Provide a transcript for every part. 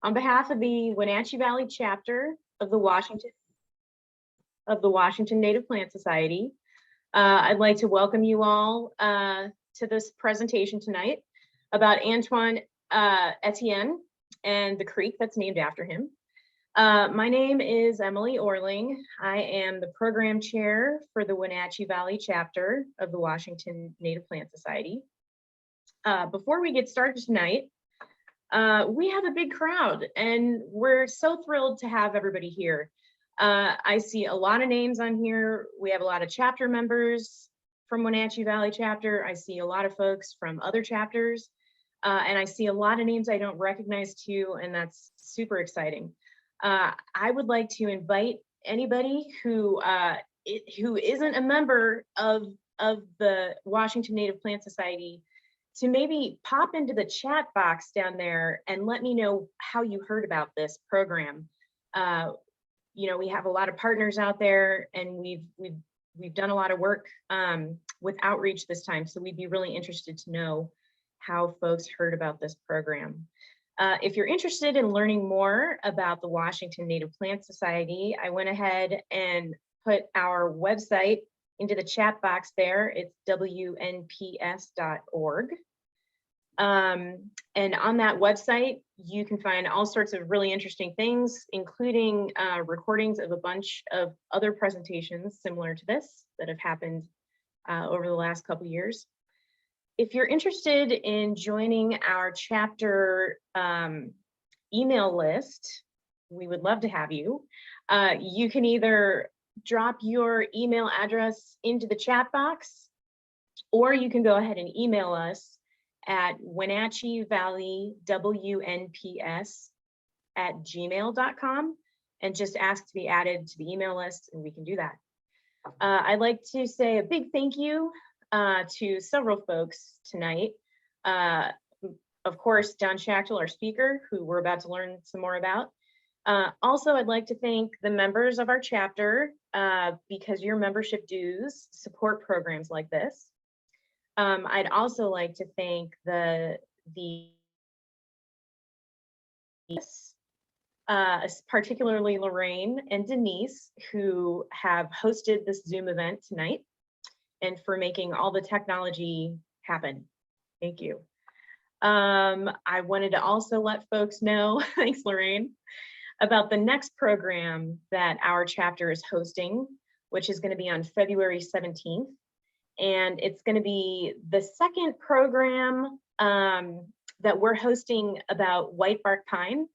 On behalf of the Wenatchee Valley chapter of the Washington Native Plant Society, I'd like to welcome you all to this presentation tonight about Antoine Etienne and the creek that's named after him. My name is Emily Orling. I am the program chair for the Wenatchee Valley chapter of the Washington Native Plant Society. Before we get started tonight, we have a big crowd and we're so thrilled to have everybody here. I see a lot of names on here. We have a lot of chapter members from Wenatchee Valley chapter. I see a lot of folks from other chapters, and I see a lot of names I don't recognize too, and that's super exciting. I would like to invite anybody who isn't a member of the Washington Native Plant Society to maybe pop into the chat box down there and let me know how you heard about this program. You know, we have a lot of partners out there, and we've done a lot of work with outreach this time, so we'd be really interested to know how folks heard about this program. If you're interested in learning more about the Washington Native Plant Society, I went ahead and put our website into the chat box there. It's WNPS.org. And on that website, you can find all sorts of really interesting things, including recordings of a bunch of other presentations similar to this that have happened over the last couple years. If you're interested in joining our chapter email list, we would love to have you. You can either drop your email address into the chat box, or you can go ahead and email us at Wenatchee Valley WNPS@gmail.com and just ask to be added to the email list, and we can do that. I'd like to say a big thank you to several folks tonight. Of course, Don Schaechtel, our speaker, who we're about to learn some more about. Also, I'd like to thank the members of our chapter because your membership dues support programs like this. I'd also like to thank particularly Lorraine and Denise, who have hosted this Zoom event tonight, and for making all the technology happen. Thank you. I wanted to also let folks know, thanks Lorraine, about the next program that our chapter is hosting, which is going to be on February 17th. And it's going to be the second program that we're hosting about white bark pine.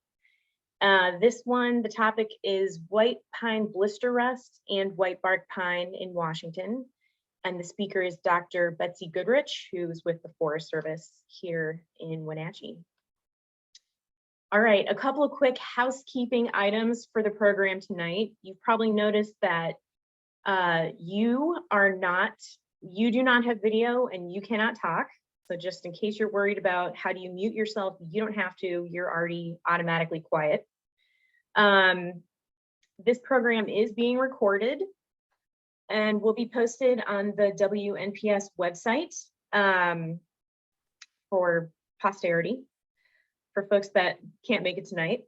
This one, the topic is white pine blister rust and white bark pine in Washington. And the speaker is Dr. Betsy Goodrich, who's with the Forest Service here in Wenatchee. All right, a couple of quick housekeeping items for the program tonight. You've probably noticed that you do not have video and you cannot talk. So just in case you're worried about how do you mute yourself, you don't have to, you're already automatically quiet. This program is being recorded and will be posted on the WNPS website for posterity, for folks that can't make it tonight.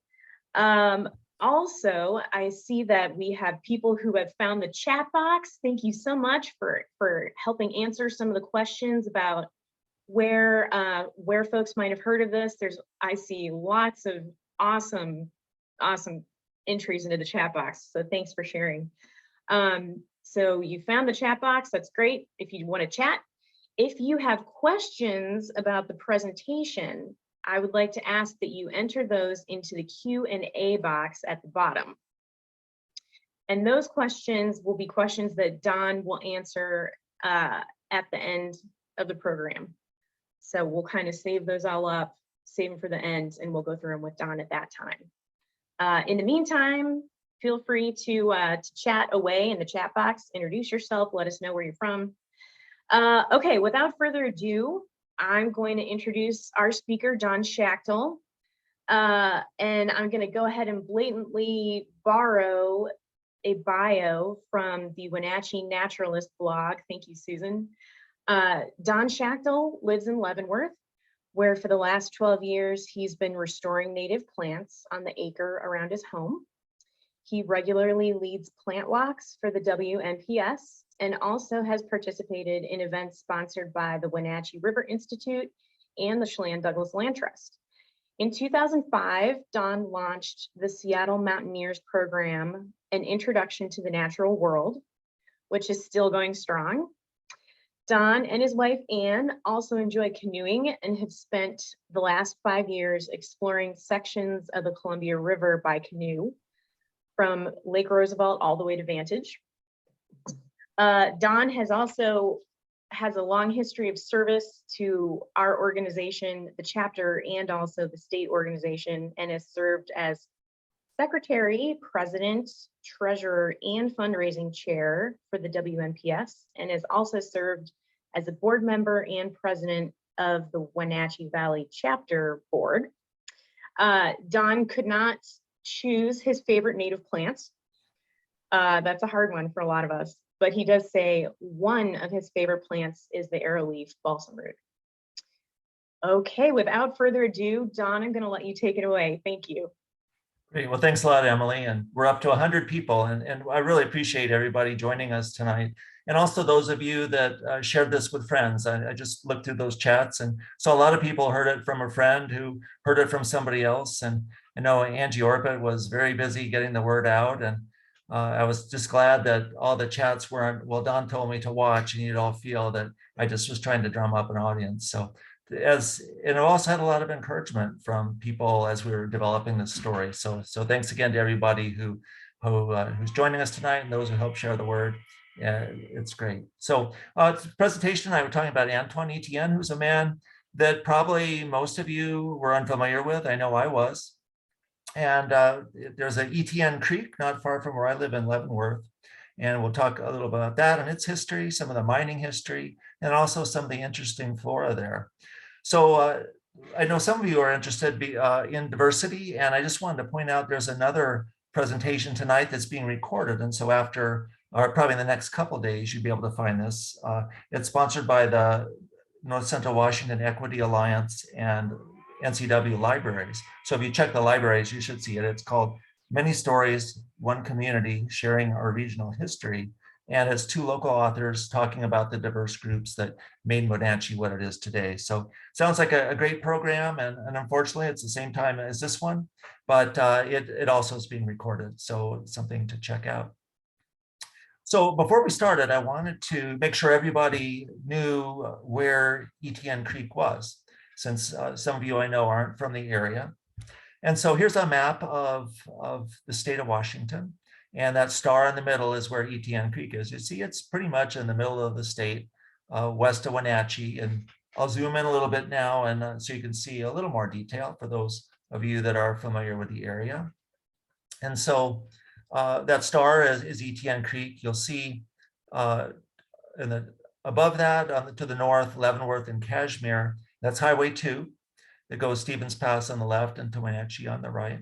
Also, I see that we have people who have found the chat box. Thank you so much for helping answer some of the questions about where folks might have heard of this. I see lots of awesome entries into the chat box, so thanks for sharing. So you found the chat box, that's great if you want to chat. If you have questions about the presentation, I would like to ask that you enter those into the Q&A box at the bottom. And those questions will be questions that Don will answer at the end of the program. So we'll kind of save those all up, save them for the end, and we'll go through them with Don at that time. In the meantime, feel free to chat away in the chat box, introduce yourself, let us know where you're from. Okay, without further ado, I'm going to introduce our speaker, Don Schaechtel, and I'm going to go ahead and blatantly borrow a bio from the Wenatchee Naturalist blog. Thank you, Susan. Don Schaechtel lives in Leavenworth, where for the last 12 years, he's been restoring native plants on the acre around his home. He regularly leads plant walks for the WNPS and also has participated in events sponsored by the Wenatchee River Institute and the Chelan Douglas Land Trust. In 2005, Don launched the Seattle Mountaineers program, An Introduction to the Natural World, which is still going strong. Don and his wife, Ann, also enjoy canoeing and have spent the last 5 years exploring sections of the Columbia River by canoe from Lake Roosevelt all the way to Vantage. Don has a long history of service to our organization, the chapter, and also the state organization, and has served as secretary, president, treasurer, and fundraising chair for the WNPS, and has also served as a board member and president of the Wenatchee Valley chapter board. Don could not choose his favorite native plants. That's a hard one for a lot of us, but he does say one of his favorite plants is the arrowleaf balsam root. Okay, without further ado, Don, I'm going to let you take it away. Thank you. Great. Well, thanks a lot, Emily. And we're up to 100 people. And I really appreciate everybody joining us tonight. And also those of you that shared this with friends. I just looked through those chats and saw a lot of people heard it from a friend who heard it from somebody else. And I know Angie Orbit was very busy getting the word out. And I was just glad that all the chats weren't, well, Don told me to watch, and you'd all feel that I just was trying to drum up an audience. So and it also had a lot of encouragement from people as we were developing this story. So thanks again to everybody who's joining us tonight and those who helped share the word. Yeah, it's great. So presentation, I was talking about Antoine Etienne, who's a man that probably most of you were unfamiliar with. I know I was. And there's an Etienne Creek not far from where I live in Leavenworth. And we'll talk a little about that and its history, some of the mining history, and also some of the interesting flora there. So I know some of you are interested in diversity, and I just wanted to point out there's another presentation tonight that's being recorded. And so after, or probably in the next couple of days, you'll be able to find this. It's sponsored by the North Central Washington Equity Alliance and NCW Libraries. So if you check the libraries, you should see it. It's called Many Stories, One Community, Sharing Our Regional History. And it's two local authors talking about the diverse groups that made Wenatchee what it is today. So sounds like a great program. And unfortunately, it's the same time as this one, but it also is being recorded. So it's something to check out. So before we started, I wanted to make sure everybody knew where Etienne Creek was, since some of you I know aren't from the area. And so here's a map of the state of Washington. And that star in the middle is where Etienne Creek is. You see, it's pretty much in the middle of the state, west of Wenatchee. And I'll zoom in a little bit now, and so you can see a little more detail for those of you that are familiar with the area. And so that star is Etienne Creek. You'll see above that, to the north, Leavenworth and Cashmere. That's Highway 2 that goes Stevens Pass on the left and to Wenatchee on the right.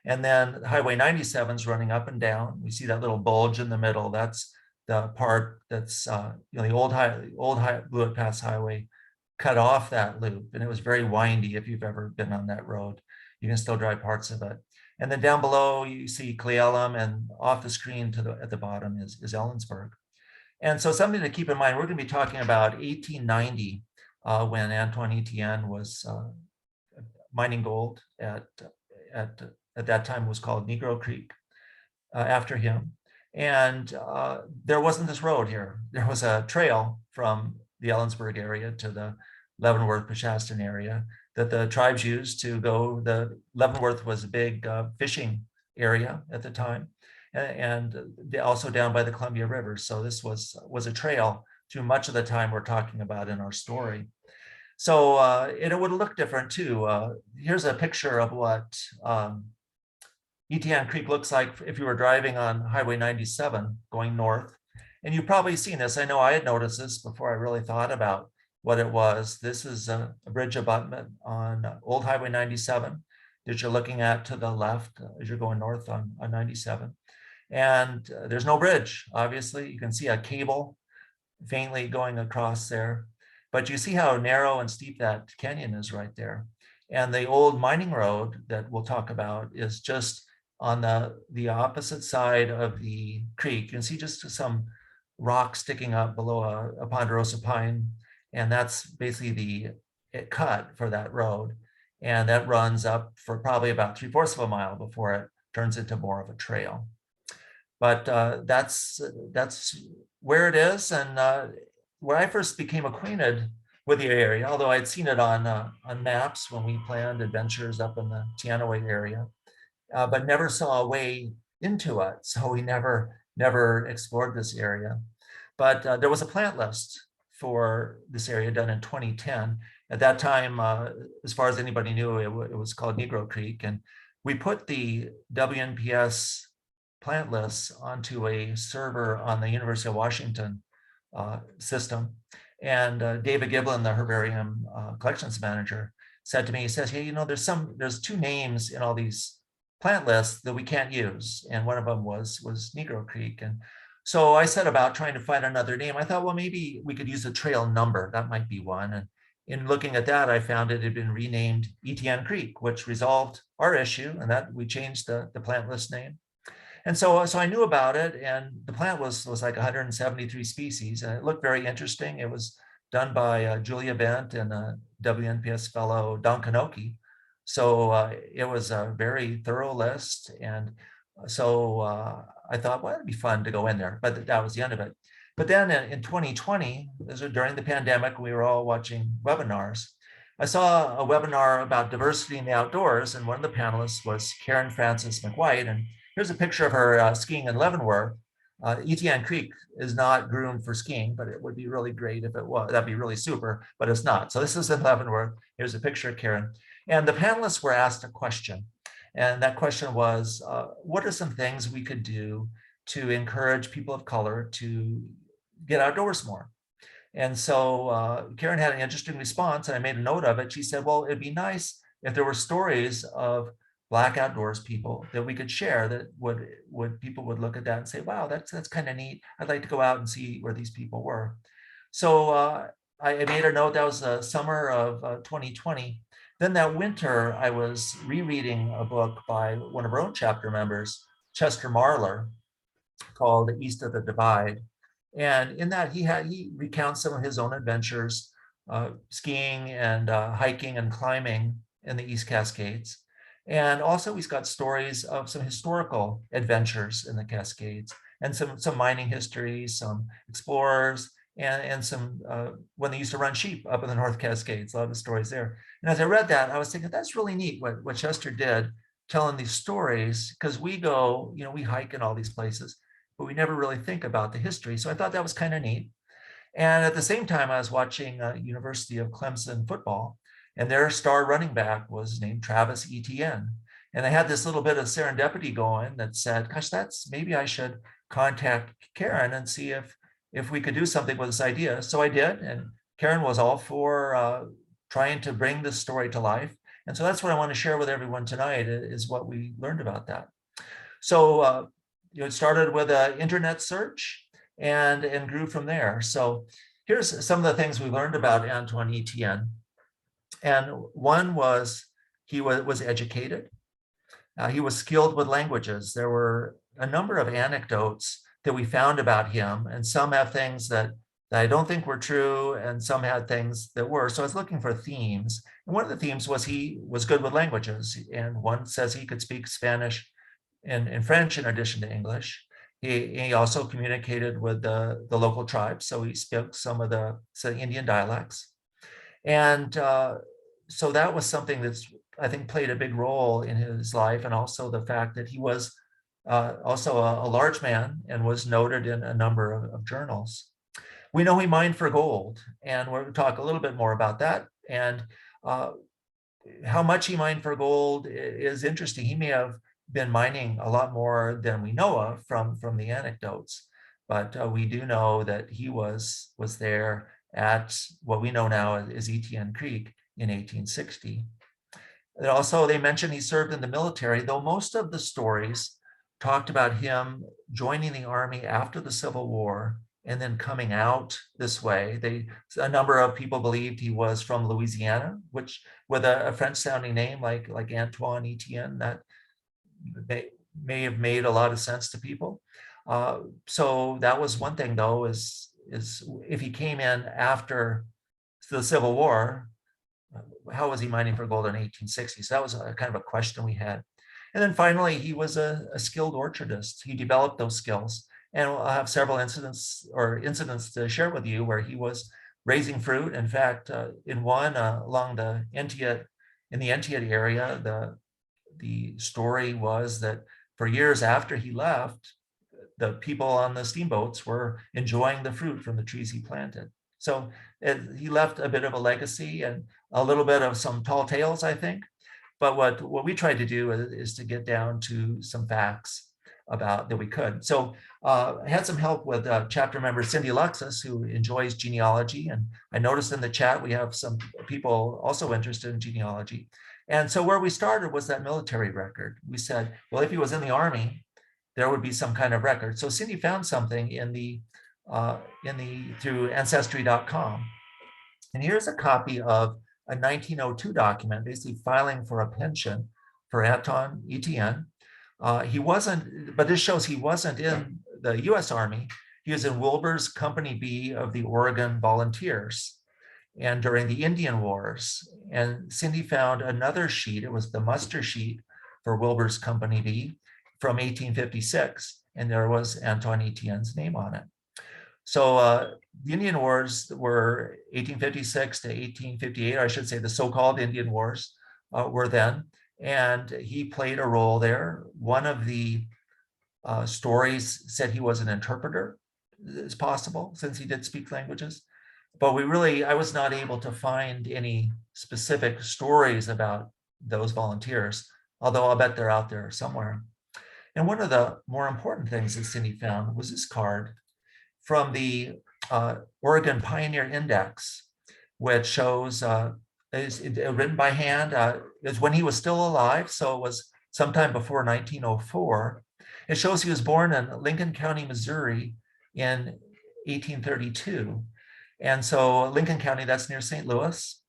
And then Highway 97 is running up and down. We see that little bulge in the middle. That's the part that's the old Blewett Pass Highway cut off that loop, and it was very windy. If you've ever been on that road, you can still drive parts of it. And then down below you see Cle Elum, and off the screen at the bottom is Ellensburg. And so something to keep in mind, we're going to be talking about 1890 when Antoine Etienne was mining gold at that time was called Negro Creek after him. And there wasn't this road here. There was a trail from the Ellensburg area to the Leavenworth, Peshastin area that the tribes used to go. The Leavenworth was a big fishing area at the time, and also down by the Columbia River. So this was a trail through much of the time we're talking about in our story. So it would look different too. Here's a picture of what Etienne Creek looks like if you were driving on Highway 97 going north. And you've probably seen this. I know I had noticed this before I really thought about what it was. This is a bridge abutment on Old Highway 97 that you're looking at to the left as you're going north on 97. And there's no bridge, obviously. You can see a cable faintly going across there. But you see how narrow and steep that canyon is right there. And the old mining road that we'll talk about is just on the opposite side of the creek. You can see just some rock sticking up below a ponderosa pine. And that's basically the cut for that road. And that runs up for probably about 3/4 of a mile before it turns into more of a trail. But that's where it is. And where I first became acquainted with the area, although I'd seen it on maps when we planned adventures up in the Teanaway area, but never saw a way into it. So we never explored this area. But there was a plant list for this area done in 2010. At that time, as far as anybody knew, it was called Negro Creek. And we put the WNPS plant lists onto a server on the University of Washington system. And David Giblin, the herbarium collections manager, said to me, he says, hey, there's 2 names in all these plant lists that we can't use. And one of them was Negro Creek. And so I set about trying to find another name. I thought, well, maybe we could use a trail number. That might be one. And in looking at that, I found it had been renamed Etienne Creek, which resolved our issue, and that we changed the plant list name. And so I knew about it, and the plant was like 173 species, and it looked very interesting. It was done by Julia Bent and a WNPS fellow, Don Knoke. So it was a very thorough list. And so I thought, well, it'd be fun to go in there, but that was the end of it. But then in 2020, during the pandemic, we were all watching webinars. I saw a webinar about diversity in the outdoors, and one of the panelists was Karen Frances McWhite. And here's a picture of her skiing in Leavenworth. Etienne Creek is not groomed for skiing, but it would be really great if it was. That'd be really super, but it's not. So this is in Leavenworth. Here's a picture of Karen. And the panelists were asked a question. And that question was, what are some things we could do to encourage people of color to get outdoors more? And so Karen had an interesting response, and I made a note of it. She said, well, it'd be nice if there were stories of Black outdoors people that we could share, that would people would look at that and say, wow, that's kind of neat. I'd like to go out and see where these people were. So I made a note. That was the summer of 2020. Then that winter, I was rereading a book by one of our own chapter members, Chester Marlar, called East of the Divide. And in that, he recounts some of his own adventures, skiing and hiking and climbing in the East Cascades. And also he's got stories of some historical adventures in the Cascades and some mining history, some explorers, and some when they used to run sheep up in the North Cascades, a lot of stories there. And as I read that, I was thinking, that's really neat what Chester did, telling these stories, because we go, we hike in all these places, but we never really think about the history. So I thought that was kind of neat. And at the same time, I was watching University of Clemson football, and their star running back was named Travis Etienne. And they had this little bit of serendipity going that said, gosh, maybe I should contact Karen and see if we could do something with this idea. So I did, and Karen was all for trying to bring this story to life. And so that's what I want to share with everyone tonight, is what we learned about that. So it started with an internet search and grew from there. So here's some of the things we learned about Antoine Etienne. And one was he was educated. He was skilled with languages. There were a number of anecdotes that we found about him, and some have things that I don't think were true, and some had things that were. So I was looking for themes. And one of the themes was he was good with languages. And one says he could speak Spanish and French in addition to English. He also communicated with the local tribes. So he spoke some of the Indian dialects. And so that was something that's, I think, played a big role in his life. And also the fact that he was also a large man and was noted in a number of journals. We know he mined for gold, and we'll talk a little bit more about that. And how much he mined for gold is interesting. He may have been mining a lot more than we know of from the anecdotes, but we do know that he was there at what we know now as Etienne Creek in 1860. And also, they mentioned he served in the military, though most of the stories talked about him joining the army after the Civil War and then coming out this way. A number of people believed he was from Louisiana, which with a French sounding name like Antoine Etienne, that may have made a lot of sense to people. So that was one thing, though, is if he came in after the Civil War, how was he mining for gold in 1860? So that was kind of a question we had. And then finally, he was a skilled orchardist. He developed those skills. And I'll have several incidents to share with you where he was raising fruit. In fact, in one along the Entiat, in the Entiat area, the story was that for years after he left, the people on the steamboats were enjoying the fruit from the trees he planted. So he left a bit of a legacy and a little bit of some tall tales, I think. But what we tried to do is to get down to some facts about that we could. So I had some help with chapter member Cindy Luxus, who enjoys genealogy. And I noticed in the chat, we have some people also interested in genealogy. And so where we started was that military record. We said, well, if he was in the Army, there would be some kind of record. So Cindy found something through ancestry.com. And here's a copy of a 1902 document, basically filing for a pension for Antoine Etienne. But this shows he wasn't in the US Army. He was in Wilbur's Company B of the Oregon Volunteers and during the Indian Wars. And Cindy found another sheet. It was the muster sheet for Wilbur's Company B from 1856. And there was Antoine Etienne's name on it. So the Indian Wars were 1856 to 1858, or I should say the so-called Indian Wars were then. And he played a role there. One of the stories said he was an interpreter, is possible, since he did speak languages. But I was not able to find any specific stories about those volunteers, although I'll bet they're out there somewhere. And one of the more important things that Cindy found was this card from the Oregon Pioneer Index, which shows is written by hand. Is when he was still alive, so it was sometime before 1904. It shows he was born in Lincoln County, Missouri in 1832. And so Lincoln County, that's near St. Louis,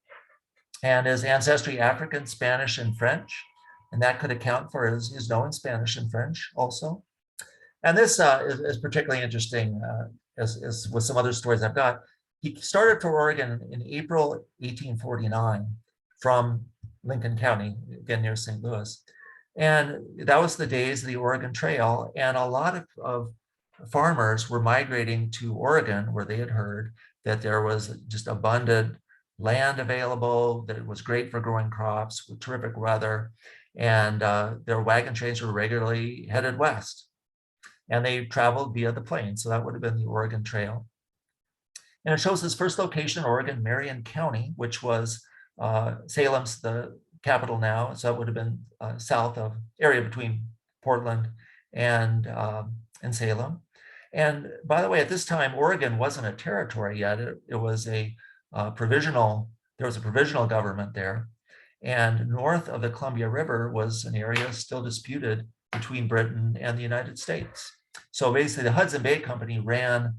and his ancestry African, Spanish, and French. And that could account for his knowing Spanish and French also. And this is particularly interesting as with some other stories I've got. He started for Oregon in April 1849 from Lincoln County, again near St. Louis. And that was the days of the Oregon Trail. And a lot of farmers were migrating to Oregon, where they had heard that there was just abundant land available, that it was great for growing crops with terrific weather. And their wagon trains were regularly headed west. And they traveled via the plains. So that would have been the Oregon Trail. And it shows his first location in Oregon, Marion County, which was Salem's the capital now. So that would have been south of area between Portland and Salem. And by the way, at this time, Oregon wasn't a territory yet. It was a provisional, there was a provisional government there. And north of the Columbia River was an area still disputed between Britain and the United States. So basically the Hudson Bay Company ran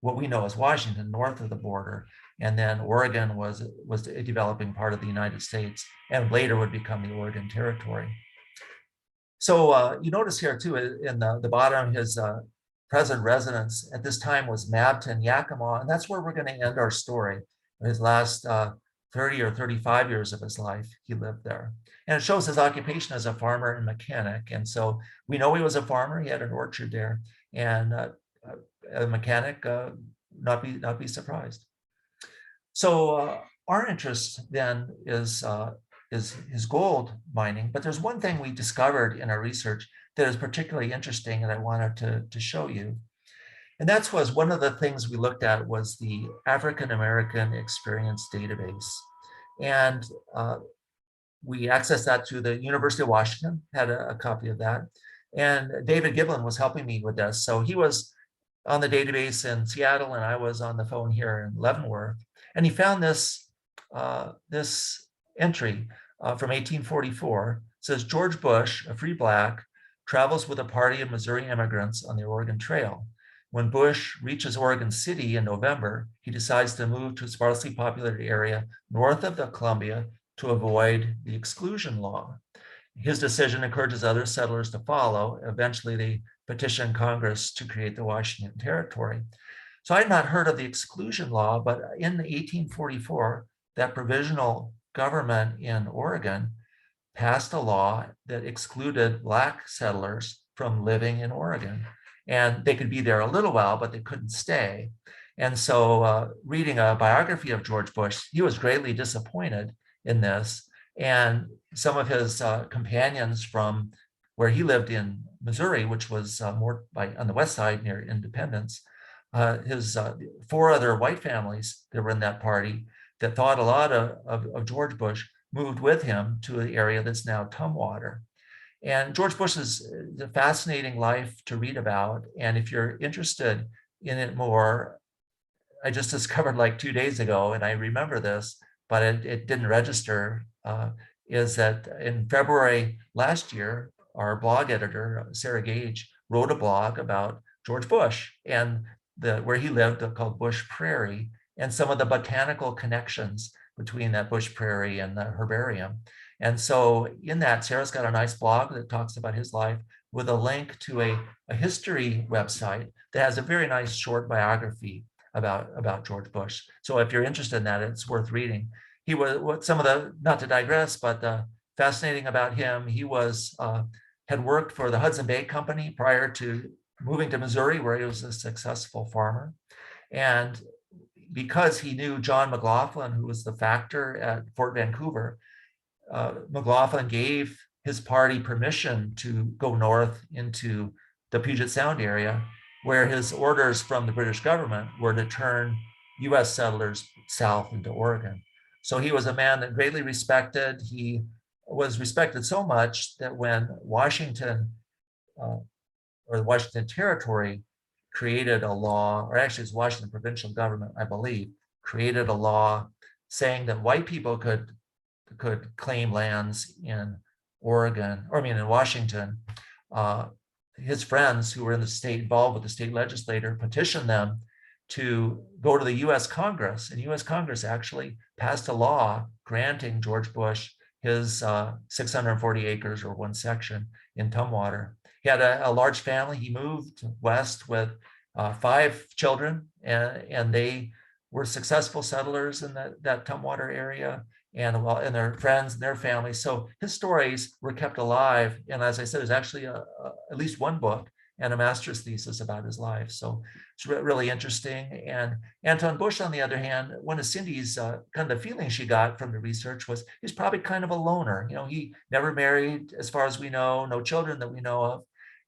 what we know as Washington north of the border, and then Oregon was a developing part of the United States and later would become the Oregon Territory. So you notice here too in the bottom, his present residence at this time was Mabton, Yakima, and that's where we're going to end our story. His last 30 or 35 years of his life, he lived there. And it shows his occupation as a farmer and mechanic. And so we know he was a farmer. He had an orchard there, and a mechanic, not be surprised. So our interest then is his gold mining. But there's one thing we discovered in our research that is particularly interesting and I wanted to show you. And that was one of the things we looked at was the African American Experience Database. And we accessed that through the University of Washington, had a copy of that. And David Giblin was helping me with this. So he was on the database in Seattle and I was on the phone here in Leavenworth. And he found this, this entry from 1844. It says, George Bush, a free black, travels with a party of Missouri immigrants on the Oregon Trail. When Bush reaches Oregon City in November, he decides to move to a sparsely populated area north of the Columbia to avoid the exclusion law. His decision encourages other settlers to follow. Eventually, they petition Congress to create the Washington Territory. So I had not heard of the exclusion law, but in 1844, that provisional government in Oregon passed a law that excluded Black settlers from living in Oregon. And they could be there a little while, but they couldn't stay. And so reading a biography of George Bush, he was greatly disappointed in this. And some of his companions from where he lived in Missouri, which was more on the west side near Independence, his 4 other white families that were in that party that thought a lot of George Bush moved with him to the area that's now Tumwater. And George Bush is a fascinating life to read about. And if you're interested in it more, I just discovered like 2 days ago, and I remember this, but it didn't register, is that in February last year, our blog editor, Sarah Gage, wrote a blog about George Bush and where he lived called Bush Prairie and some of the botanical connections between that Bush Prairie and the herbarium. And so in that, Sarah's got a nice blog that talks about his life with a link to a history website that has a very nice short biography about George Bush. So if you're interested in that, it's worth reading. He was some of the, not to digress, but fascinating about him, he was had worked for the Hudson Bay Company prior to moving to Missouri, where he was a successful farmer. And because he knew John McLaughlin, who was the factor at Fort Vancouver, McLaughlin gave his party permission to go north into the Puget Sound area, where his orders from the British government were to turn US settlers south into Oregon. So he was a man that greatly respected. He was respected so much that when Washington or the Washington Territory created a law, or actually it's Washington provincial government, I believe, created a law saying that white people could claim lands in Oregon, or I mean in Washington. His friends who were in the state, involved with the state legislature, petitioned them to go to the US Congress, and US Congress actually passed a law granting George Bush his 640 acres or one section in Tumwater. He had a large family. He moved west with 5 children, and they were successful settlers in that Tumwater area, and their friends and their families. So his stories were kept alive. And as I said, there's actually at least one book and a master's thesis about his life. So it's really interesting. And Anton Bush, on the other hand, one of Cindy's kind of the feeling she got from the research was he's probably kind of a loner. You know, he never married, as far as we know, no children that we know of.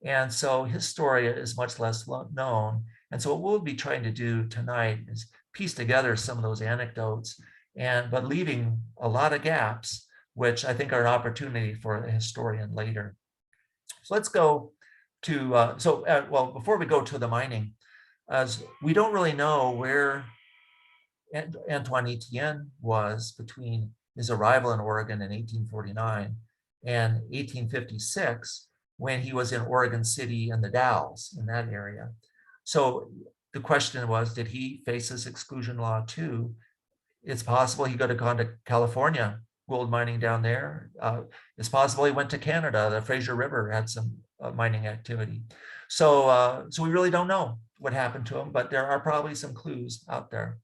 And so his story is much less known. And so what we'll be trying to do tonight is piece together some of those anecdotes, but leaving a lot of gaps, which I think are an opportunity for a historian later. So let's go to, well, before we go to the mining, as we don't really know where Antoine Etienne was between his arrival in Oregon in 1849 and 1856, when he was in Oregon City and the Dalles in that area. So the question was, did he face this exclusion law too? It's possible he could have gone to California, gold mining down there. It's possible he went to Canada. The Fraser River had some mining activity. So we really don't know what happened to him, but there are probably some clues out there.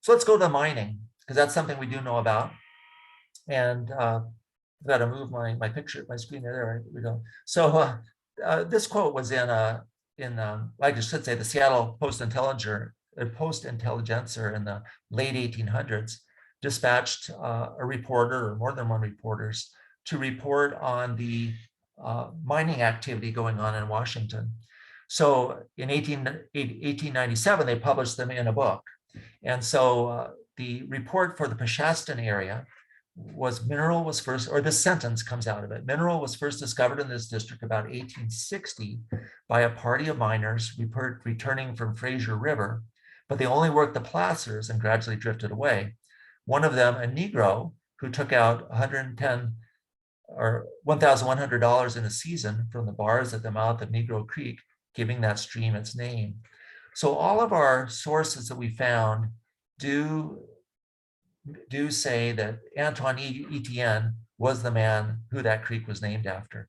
So let's go to mining, because that's something we do know about. And I've got to move my picture, my screen there. We go. So this quote was in I should say, the Seattle Post-Intelligencer in the late 1800s dispatched a reporter, or more than one reporters, to report on the mining activity going on in Washington. So in 1897, they published them in a book. And so the report for the Peshastin area was mineral was first, or this sentence comes out of it, mineral was first discovered in this district about 1860 by a party of miners returning from Fraser River, but they only worked the placers and gradually drifted away. One of them, a Negro, who took out 110 or $1,100 in a season from the bars at the mouth of Negro Creek, giving that stream its name. So all of our sources that we found do say that Antoine Etienne was the man who that creek was named after.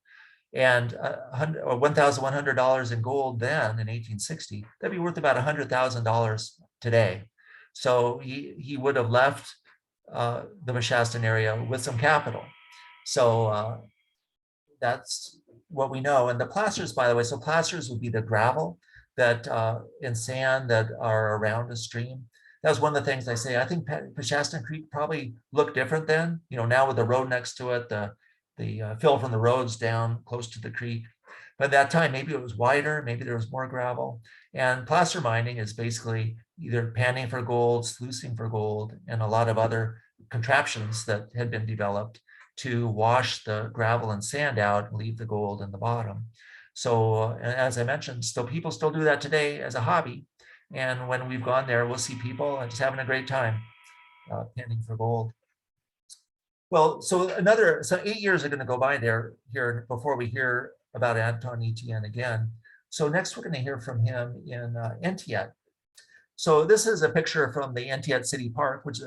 And $1,100 in gold then in 1860, that'd be worth about $100,000 today. So he would have left the Peshastin area with some capital. So that's what we know. And the plasters, by the way, so plasters would be the gravel that in sand that are around a stream. That was one of the things I say. I think Peshastin Creek probably looked different then. You know, now with the road next to it, the fill from the roads down close to the creek. But at that time, maybe it was wider, maybe there was more gravel. And placer mining is basically either panning for gold, sluicing for gold, and a lot of other contraptions that had been developed to wash the gravel and sand out and leave the gold in the bottom. So as I mentioned, people still do that today as a hobby. And when we've gone there, we'll see people just having a great time panning for gold. Well, so 8 years are going to go by here before we hear about Antoine Etienne again. So next we're going to hear from him in Entiat. So this is a picture from the Entiat City Park, which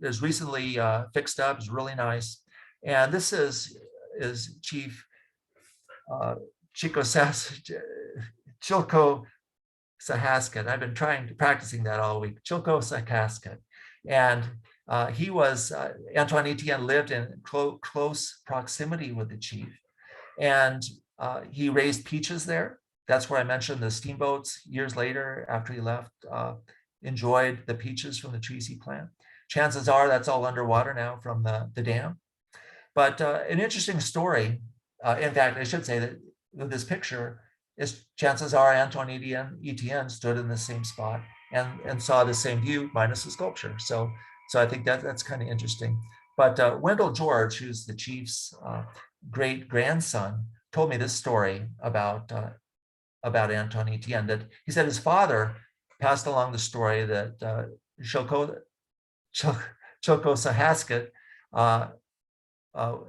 is recently fixed up, is really nice. And this is Chief Chilko Schaechtel. I've been practicing that all week. Chilko Schaechtel. And he was, Antoine Etienne lived in close proximity with the chief. And he raised peaches there. That's where I mentioned the steamboats years later after he left, enjoyed the peaches from the trees he planted. Chances are that's all underwater now from the dam. But an interesting story, in fact, I should say that this picture is chances are Antoine Etienne stood in the same spot and saw the same view minus the sculpture. So I think that's kind of interesting. But Wendell George, who's the chief's great grandson, told me this story about Antoine Etienne, that he said his father passed along the story that Chilko Schaechtel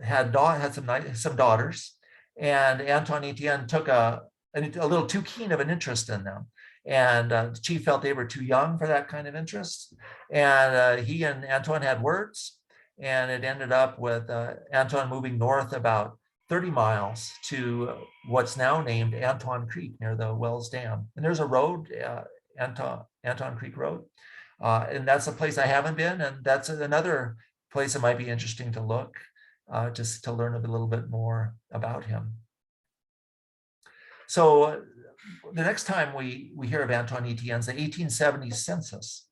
had some daughters, and Antoine Etienne took a little too keen of an interest in them. And the chief felt they were too young for that kind of interest. And he and Antoine had words, and it ended up with Antoine moving north about 30 miles to what's now named Antoine Creek near the Wells Dam. And there's a road, Anton Creek Road. And that's a place I haven't been. And that's another place that might be interesting to look, just to learn a little bit more about him. So the next time we hear of Antoine Etienne's the 1870 census.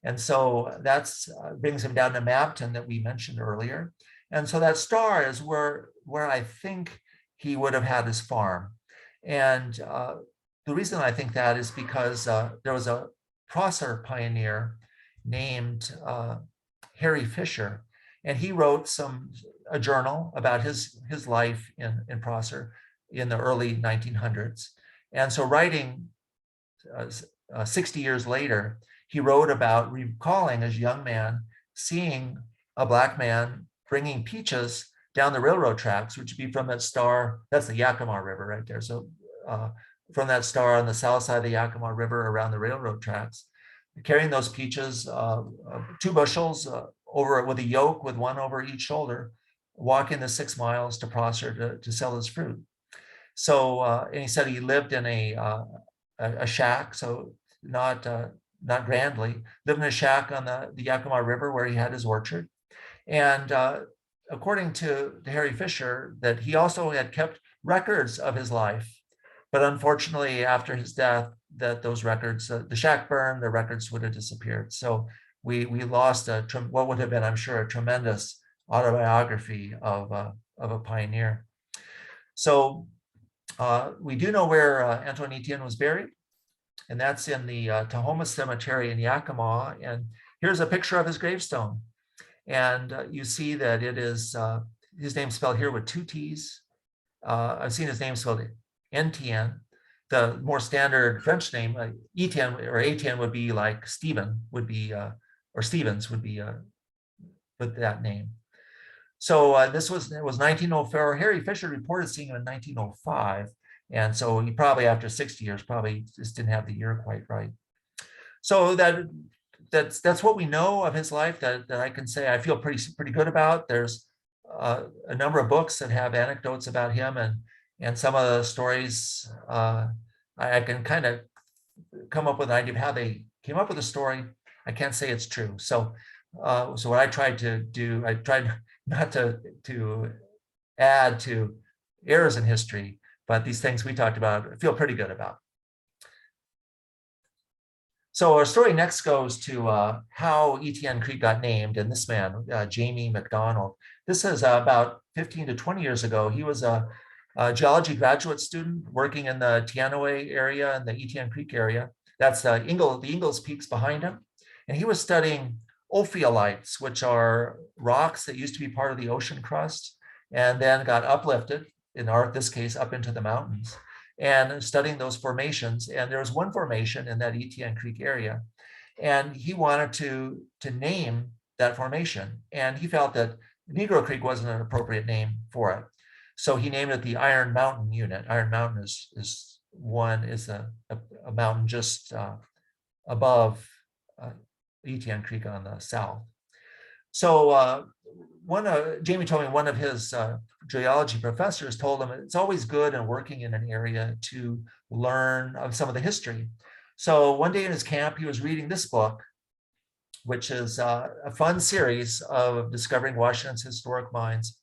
And so that's brings him down to Mapton that we mentioned earlier. And so that star is where I think he would have had his farm. And the reason I think that is because there was a Prosser pioneer named Harry Fisher, and he wrote a journal about his life in Prosser in the early 1900s. And so writing 60 years later, he wrote about recalling as a young man, seeing a Black man bringing peaches down the railroad tracks, which would be from that star, that's the Yakima River right there. So from that star on the south side of the Yakima River around the railroad tracks, carrying those peaches, 2 bushels over with a yoke with one over each shoulder, walking the 6 miles to Prosser to sell his fruit. So, and he said he lived in a shack, so not grandly, lived in a shack on the Yakima River where he had his orchard. And according to Harry Fisher, that he also had kept records of his life. But unfortunately, after his death, that those records, the shack burned, the records would have disappeared. So we lost what would have been, I'm sure, a tremendous autobiography of a pioneer. So we do know where Antoine Etienne was buried, and that's in the Tahoma Cemetery in Yakima. And here's a picture of his gravestone. And you see that it is, his name spelled here with 2 T's. I've seen his name spelled Etienne. The more standard French name, Etienne or Etienne would be like Stephen would be, or Stevens would be with that name. So it was 1904. Harry Fisher reported seeing him in 1905. And so he probably, after 60 years, probably just didn't have the year quite right. So that's what we know of his life that I can say I feel pretty good about. There's a number of books that have anecdotes about him, and some of the stories I can kind of come up with an idea of how they came up with the story. I can't say it's true. So what I tried to do, I tried not to add to errors in history, but these things we talked about, I feel pretty good about. So our story next goes to how Etienne Creek got named, and this man, Jamie McDonald. This is about 15 to 20 years ago. He was a geology graduate student working in the Tianaway area and the Etienne Creek area. That's the Ingalls Peaks behind him. And he was studying ophiolites, which are rocks that used to be part of the ocean crust and then got uplifted, in this case, up into the mountains, and studying those formations. And there was one formation in that Etienne Creek area, and he wanted to name that formation. And he felt that Negro Creek wasn't an appropriate name for it. So he named it the Iron Mountain Unit. Iron Mountain is a mountain just above Etienne Creek on the south. So Jamie told me one of his geology professors told him it's always good in working in an area to learn of some of the history. So one day in his camp, he was reading this book, which is a fun series of discovering Washington's historic mines.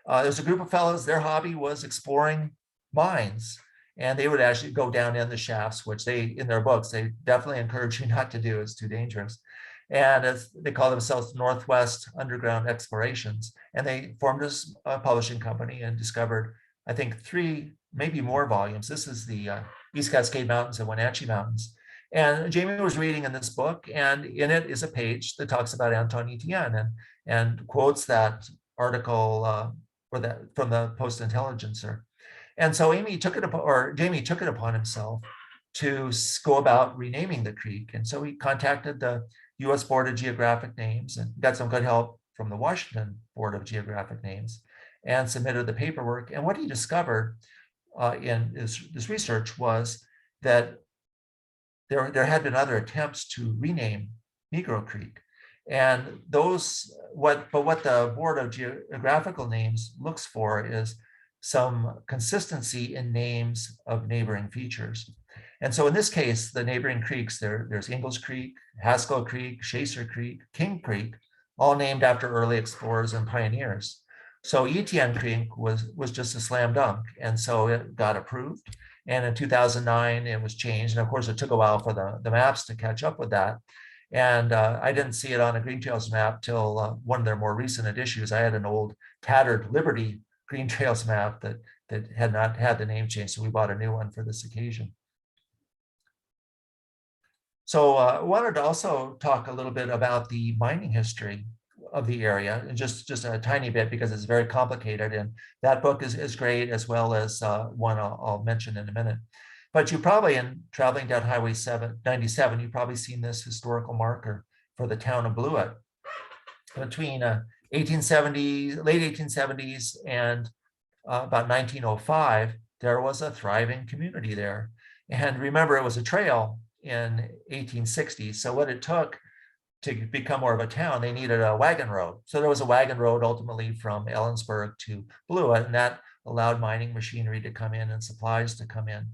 There's a group of fellows, their hobby was exploring mines, and they would actually go down in the shafts, which in their books, they definitely encourage you not to do. It's too dangerous. And they call themselves Northwest Underground Explorations. And they formed this publishing company and discovered, I think, 3, maybe more volumes. This is the East Cascade Mountains and Wenatchee Mountains. And Jamie was reading in this book, and in it is a page that talks about Antoine Etienne and quotes that article from the Post-Intelligencer. And so Jamie took it upon himself to go about renaming the creek. And so he contacted the U.S. Board of Geographic Names and got some good help from the Washington Board of Geographic Names and submitted the paperwork. And what he discovered in this research was that there had been other attempts to rename Negro Creek. And what the Board of Geographical Names looks for is some consistency in names of neighboring features. And so in this case, the neighboring creeks, there's Ingalls Creek, Haskell Creek, Schaechtel Creek, King Creek, all named after early explorers and pioneers. So Etienne Creek was just a slam dunk. And so it got approved. And in 2009, it was changed. And of course, it took a while for the maps to catch up with that. And I didn't see it on a Green Trails map till one of their more recent issues. I had an old tattered Liberty Green Trails map that had not had the name change. So we bought a new one for this occasion. So I wanted to also talk a little bit about the mining history of the area, and just a tiny bit, because it's very complicated. And that book is great, as well as one I'll mention in a minute. But you probably, in traveling down Highway 97, you've probably seen this historical marker for the town of Blewett. Between late 1870s and about 1905, there was a thriving community there. And remember, it was a trail in 1860. So what it took to become more of a town, they needed a wagon road. So there was a wagon road ultimately from Ellensburg to Blewett, and that allowed mining machinery to come in and supplies to come in.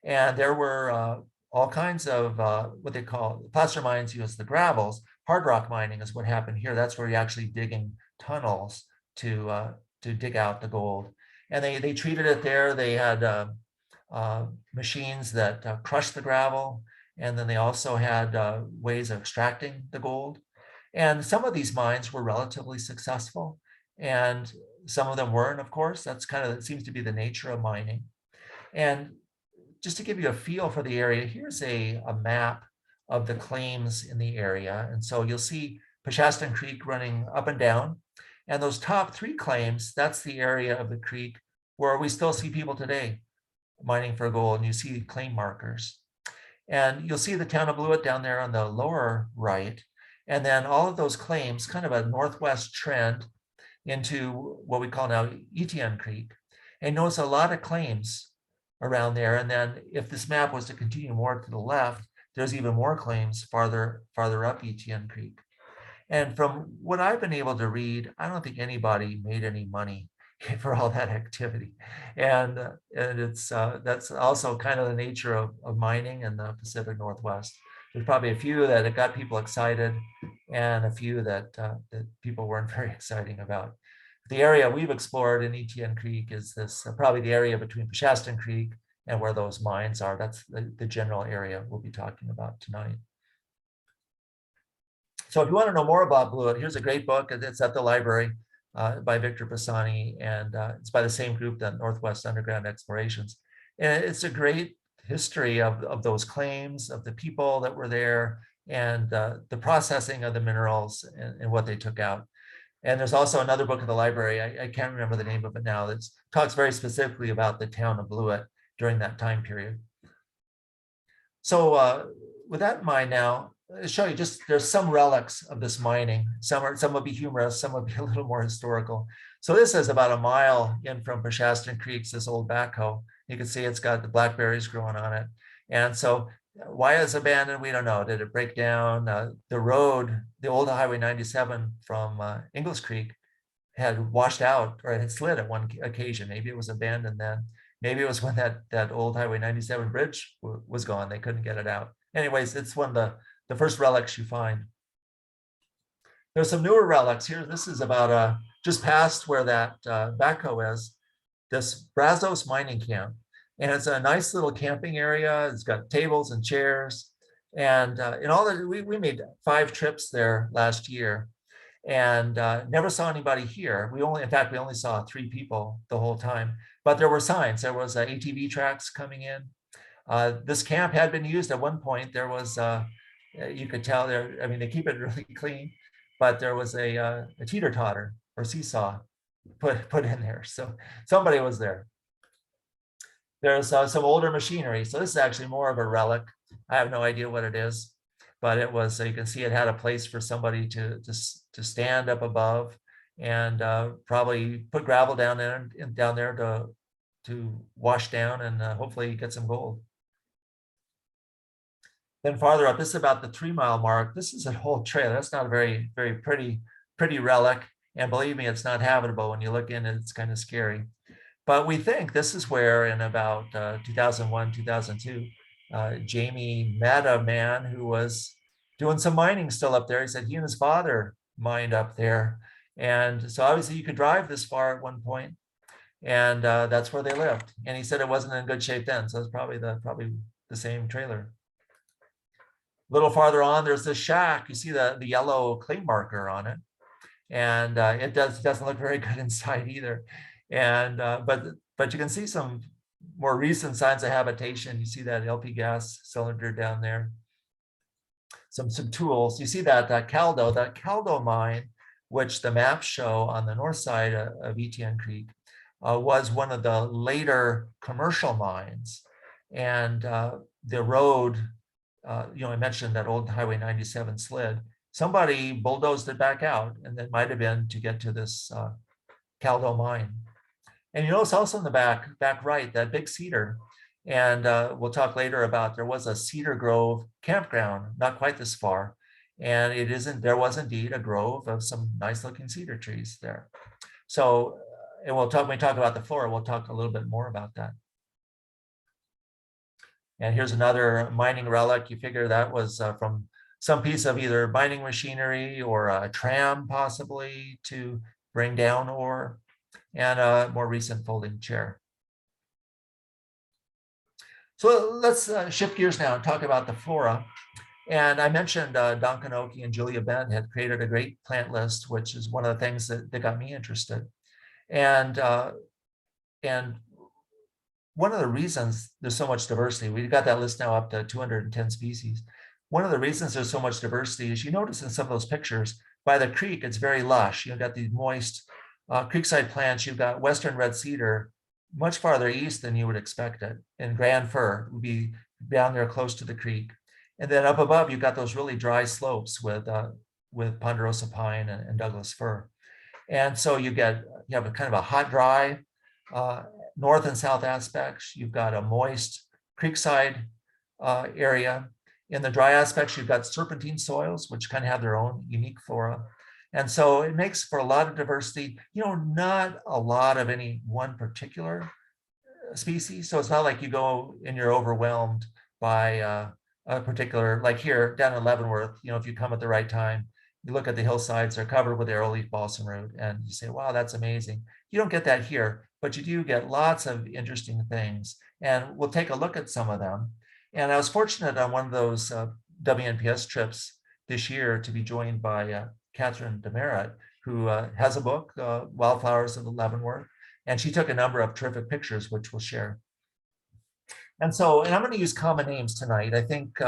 And there were all kinds of what they call placer mines use the gravels. Hard rock mining is what happened here. That's where you're actually digging tunnels to dig out the gold. And they treated it there. They had machines that crushed the gravel. And then they also had ways of extracting the gold. And some of these mines were relatively successful, and some of them weren't, of course. It seems to be the nature of mining. And just to give you a feel for the area, here's a map of the claims in the area. And so you'll see Peshastin Creek running up and down. And those top 3 claims, that's the area of the creek where we still see people today mining for gold, and you see claim markers. And you'll see the town of Blewett down there on the lower right. And then all of those claims, kind of a northwest trend into what we call now Etienne Creek. And notice a lot of claims around there. And then if this map was to continue more to the left, there's even more claims farther up Etienne Creek. And from what I've been able to read, I don't think anybody made any money for all that activity. And it's that's also kind of the nature of mining in the Pacific Northwest. There's probably a few that it got people excited and a few that people weren't very exciting about. The area we've explored in Etienne Creek is this probably the area between Peshastin Creek and where those mines are. That's the general area we'll be talking about tonight. So if you want to know more about Blewett, here's a great book. It's at the library by Victor Pisani, and it's by the same group, that Northwest Underground Explorations. And it's a great history of those claims, of the people that were there, and the processing of the minerals and what they took out. And there's also another book in the library, I can't remember the name of it now, that talks very specifically about the town of Blewett during that time period. So with that in mind now, I'll show you just, there's some relics of this mining. Some will be humorous, some will be a little more historical. So this is about a mile in from Peshastin Creek, this old backhoe. You can see it's got the blackberries growing on it. And so why it's abandoned, we don't know. Did it break down? The road, the old Highway 97 from Ingles Creek had washed out, or it had slid at one occasion. Maybe it was abandoned then. Maybe it was when that old Highway 97 bridge was gone. They couldn't get it out. Anyways, it's one of the first relics you find. There's some newer relics here. This is about just past where that backhoe is, this Brazos mining camp. And it's a nice little camping area. It's got tables and chairs. And in all that, we made 5 trips there last year and never saw anybody here. In fact, we only saw 3 people the whole time, but there were signs. There was ATV tracks coming in. This camp had been used at one point. There was, you could tell there, I mean, they keep it really clean, but there was a teeter-totter or seesaw put in there. So somebody was there. There's some older machinery. So this is actually more of a relic. I have no idea what it is, but it was, so you can see it had a place for somebody to stand up above and probably put gravel down there to wash down and hopefully get some gold. Then farther up, this is about the 3-mile mark. This is a whole trail. That's not a very, very pretty relic. And believe me, it's not habitable. When you look in it, it's kind of scary. But we think this is where in about 2001, 2002, Jamie met a man who was doing some mining still up there. He said he and his father mined up there. And so obviously you could drive this far at one point, and that's where they lived. And he said it wasn't in good shape then. So it's probably the same trailer. A little farther on, there's this shack. You see the yellow clay marker on it. And it doesn't look very good inside either. And but you can see some more recent signs of habitation. You see that LP gas cylinder down there. Some tools. You see that Caldo mine, which the maps show on the north side of Etienne Creek, was one of the later commercial mines. And the road, I mentioned that old Highway 97 slid. Somebody bulldozed it back out, and that might have been to get to this Caldo mine. And you notice also in the back right, that big cedar. And we'll talk later about, there was a Cedar Grove campground, not quite this far. And there was indeed a grove of some nice looking cedar trees there. So, and when we talk about the Flora, we'll talk a little bit more about that. And here's another mining relic. You figure that was from some piece of either mining machinery or a tram possibly to bring down ore, and a more recent folding chair. So let's shift gears now and talk about the flora. And I mentioned Don Knoke and Julia Ben had created a great plant list, which is one of the things that got me interested. And one of the reasons there's so much diversity, we've got that list now up to 210 species. One of the reasons there's so much diversity is you notice in some of those pictures by the creek, it's very lush. You've got these moist creekside plants. You've got western red cedar much farther east than you would expect it. And grand fir would be down there close to the creek. And then up above, you've got those really dry slopes with ponderosa pine and Douglas fir. And so you have a kind of a hot, dry north and south aspects, you've got a moist creekside area. In the dry aspects, you've got serpentine soils, which kind of have their own unique flora. And so it makes for a lot of diversity, not a lot of any one particular species. So it's not like you go and you're overwhelmed by a particular, like here down in Leavenworth, if you come at the right time, you look at the hillsides, they're covered with arrowleaf balsam root, and you say, wow, that's amazing. You don't get that here, but you do get lots of interesting things. And we'll take a look at some of them. And I was fortunate on one of those WNPS trips this year to be joined by Catherine Demerit, who has a book, Wildflowers of the Leavenworth, and she took a number of terrific pictures, which we'll share. And I'm going to use common names tonight. I think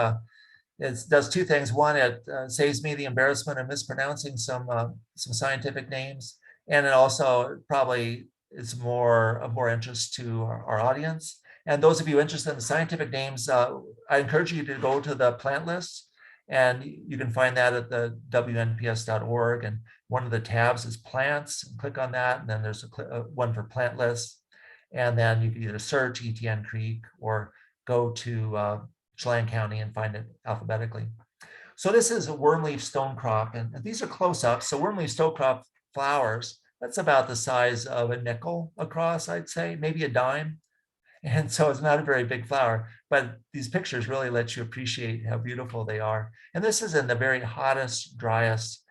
it does two things. One, it saves me the embarrassment of mispronouncing some scientific names, and it also probably is of more interest to our audience. And those of you interested in the scientific names, I encourage you to go to the plant list, and you can find that at the WNPS.org. And one of the tabs is plants. Click on that, and then there's one for plant lists. And then you can either search Etienne Creek or go to Chelan County and find it alphabetically. So this is a wormleaf stonecrop, and these are close-ups. So wormleaf stonecrop flowers, that's about the size of a nickel across, I'd say, maybe a dime. And so it's not a very big flower, but these pictures really let you appreciate how beautiful they are. And this is in the very hottest, driest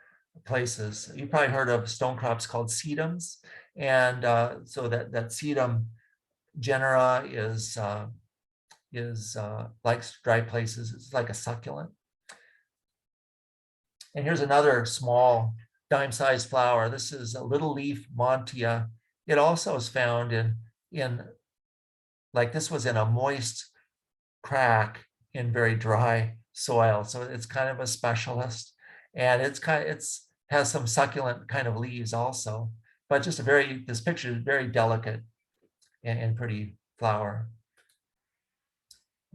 places. You've probably heard of stonecrops called sedums. And so that sedum genera is likes dry places. It's like a succulent. And here's another small dime-sized flower. This is a little leaf montia. It also is found in like this was in a moist crack in very dry soil. So it's kind of a specialist, and it's has some succulent kind of leaves also, but just this picture is very delicate and pretty flower.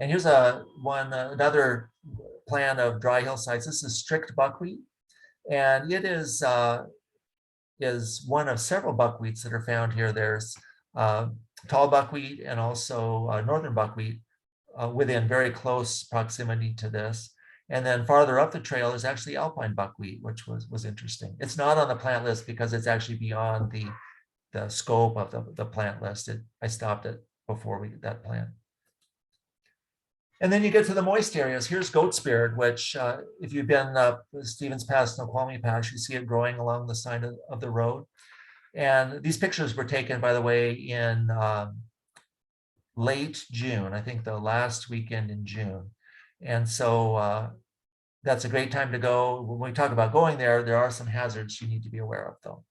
And here's another plant of dry hillsides. This is strict buckwheat, and it is one of several buckwheats that are found here. There's tall buckwheat and also northern buckwheat within very close proximity to this. And then farther up the trail is actually Alpine buckwheat, which was interesting. It's not on the plant list because it's actually beyond the scope of the plant list. I stopped it before that plant. And then you get to the moist areas. Here's goat's beard, which if you've been up Stevens Pass, Snoqualmie Pass, you see it growing along the side of the road. And these pictures were taken, by the way, in late June, I think the last weekend in June. And so that's a great time to go. When we talk about going there are some hazards you need to be aware of, though.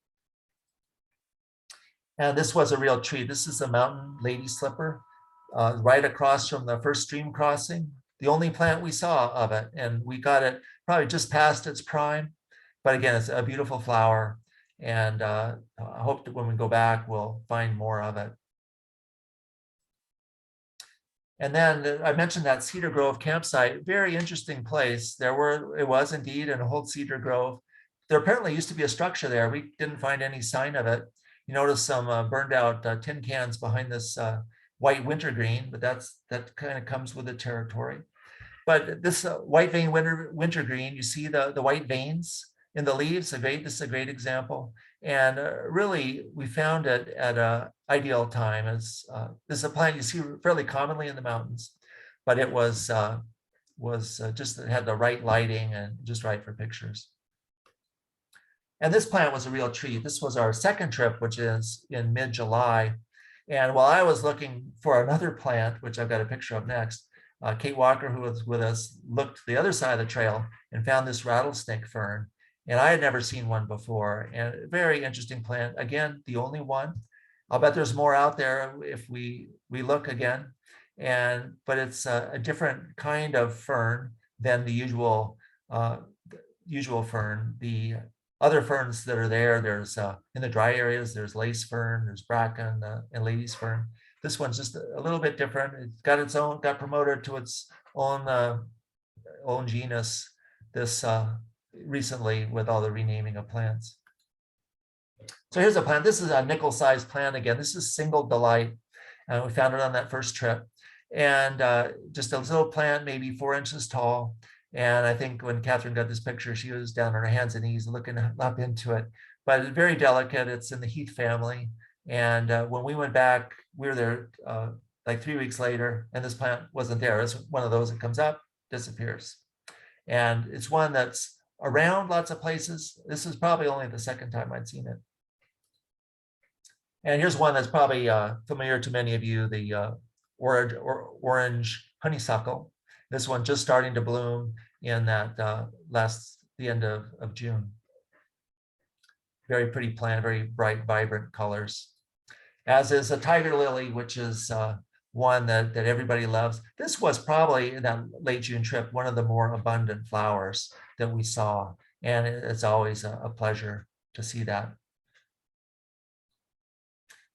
And this was a real treat. This is a mountain lady slipper right across from the first stream crossing. The only plant we saw of it, and we got it probably just past its prime. But again, it's a beautiful flower. And I hope that when we go back, we'll find more of it. And then I mentioned that Cedar Grove campsite, very interesting place. It was indeed an old cedar grove. There apparently used to be a structure there. We didn't find any sign of it. You notice some burned out tin cans behind this white wintergreen, but that kind of comes with the territory. But this white vein wintergreen, you see the white veins in the leaves. This is a great example. And really, we found it at an ideal time. This is a plant you see fairly commonly in the mountains, but it was just it had the right lighting and just right for pictures. And this plant was a real treat. This was our second trip, which is in mid-July. And while I was looking for another plant, which I've got a picture of next, Kate Walker, who was with us, looked the other side of the trail and found this rattlesnake fern. And I had never seen one before, and a very interesting plant. Again, the only one. I'll bet there's more out there if we look again. But it's a different kind of fern than the usual fern. The other ferns that are there's in the dry areas, there's lace fern, there's bracken, and lady's fern. This one's just a little bit different. It's got promoted to its own genus this recently with all the renaming of plants. So here's a plant. This is a nickel-sized plant again. This is Single Delight. We found it on that first trip. And just a little plant, maybe 4 inches tall. And I think when Catherine got this picture, she was down on her hands and knees looking up into it. But it's very delicate. It's in the Heath family. And when we went back, we were there like 3 weeks later, and this plant wasn't there. It's one of those that comes up, disappears. And it's one that's around lots of places. This is probably only the second time I'd seen it. And here's one that's probably familiar to many of you, the orange honeysuckle. This one just starting to bloom in that the end of June. Very pretty plant, very bright, vibrant colors. As is a tiger lily, which is one that everybody loves. This was probably in that late June trip, one of the more abundant flowers that we saw. And it's always a pleasure to see that.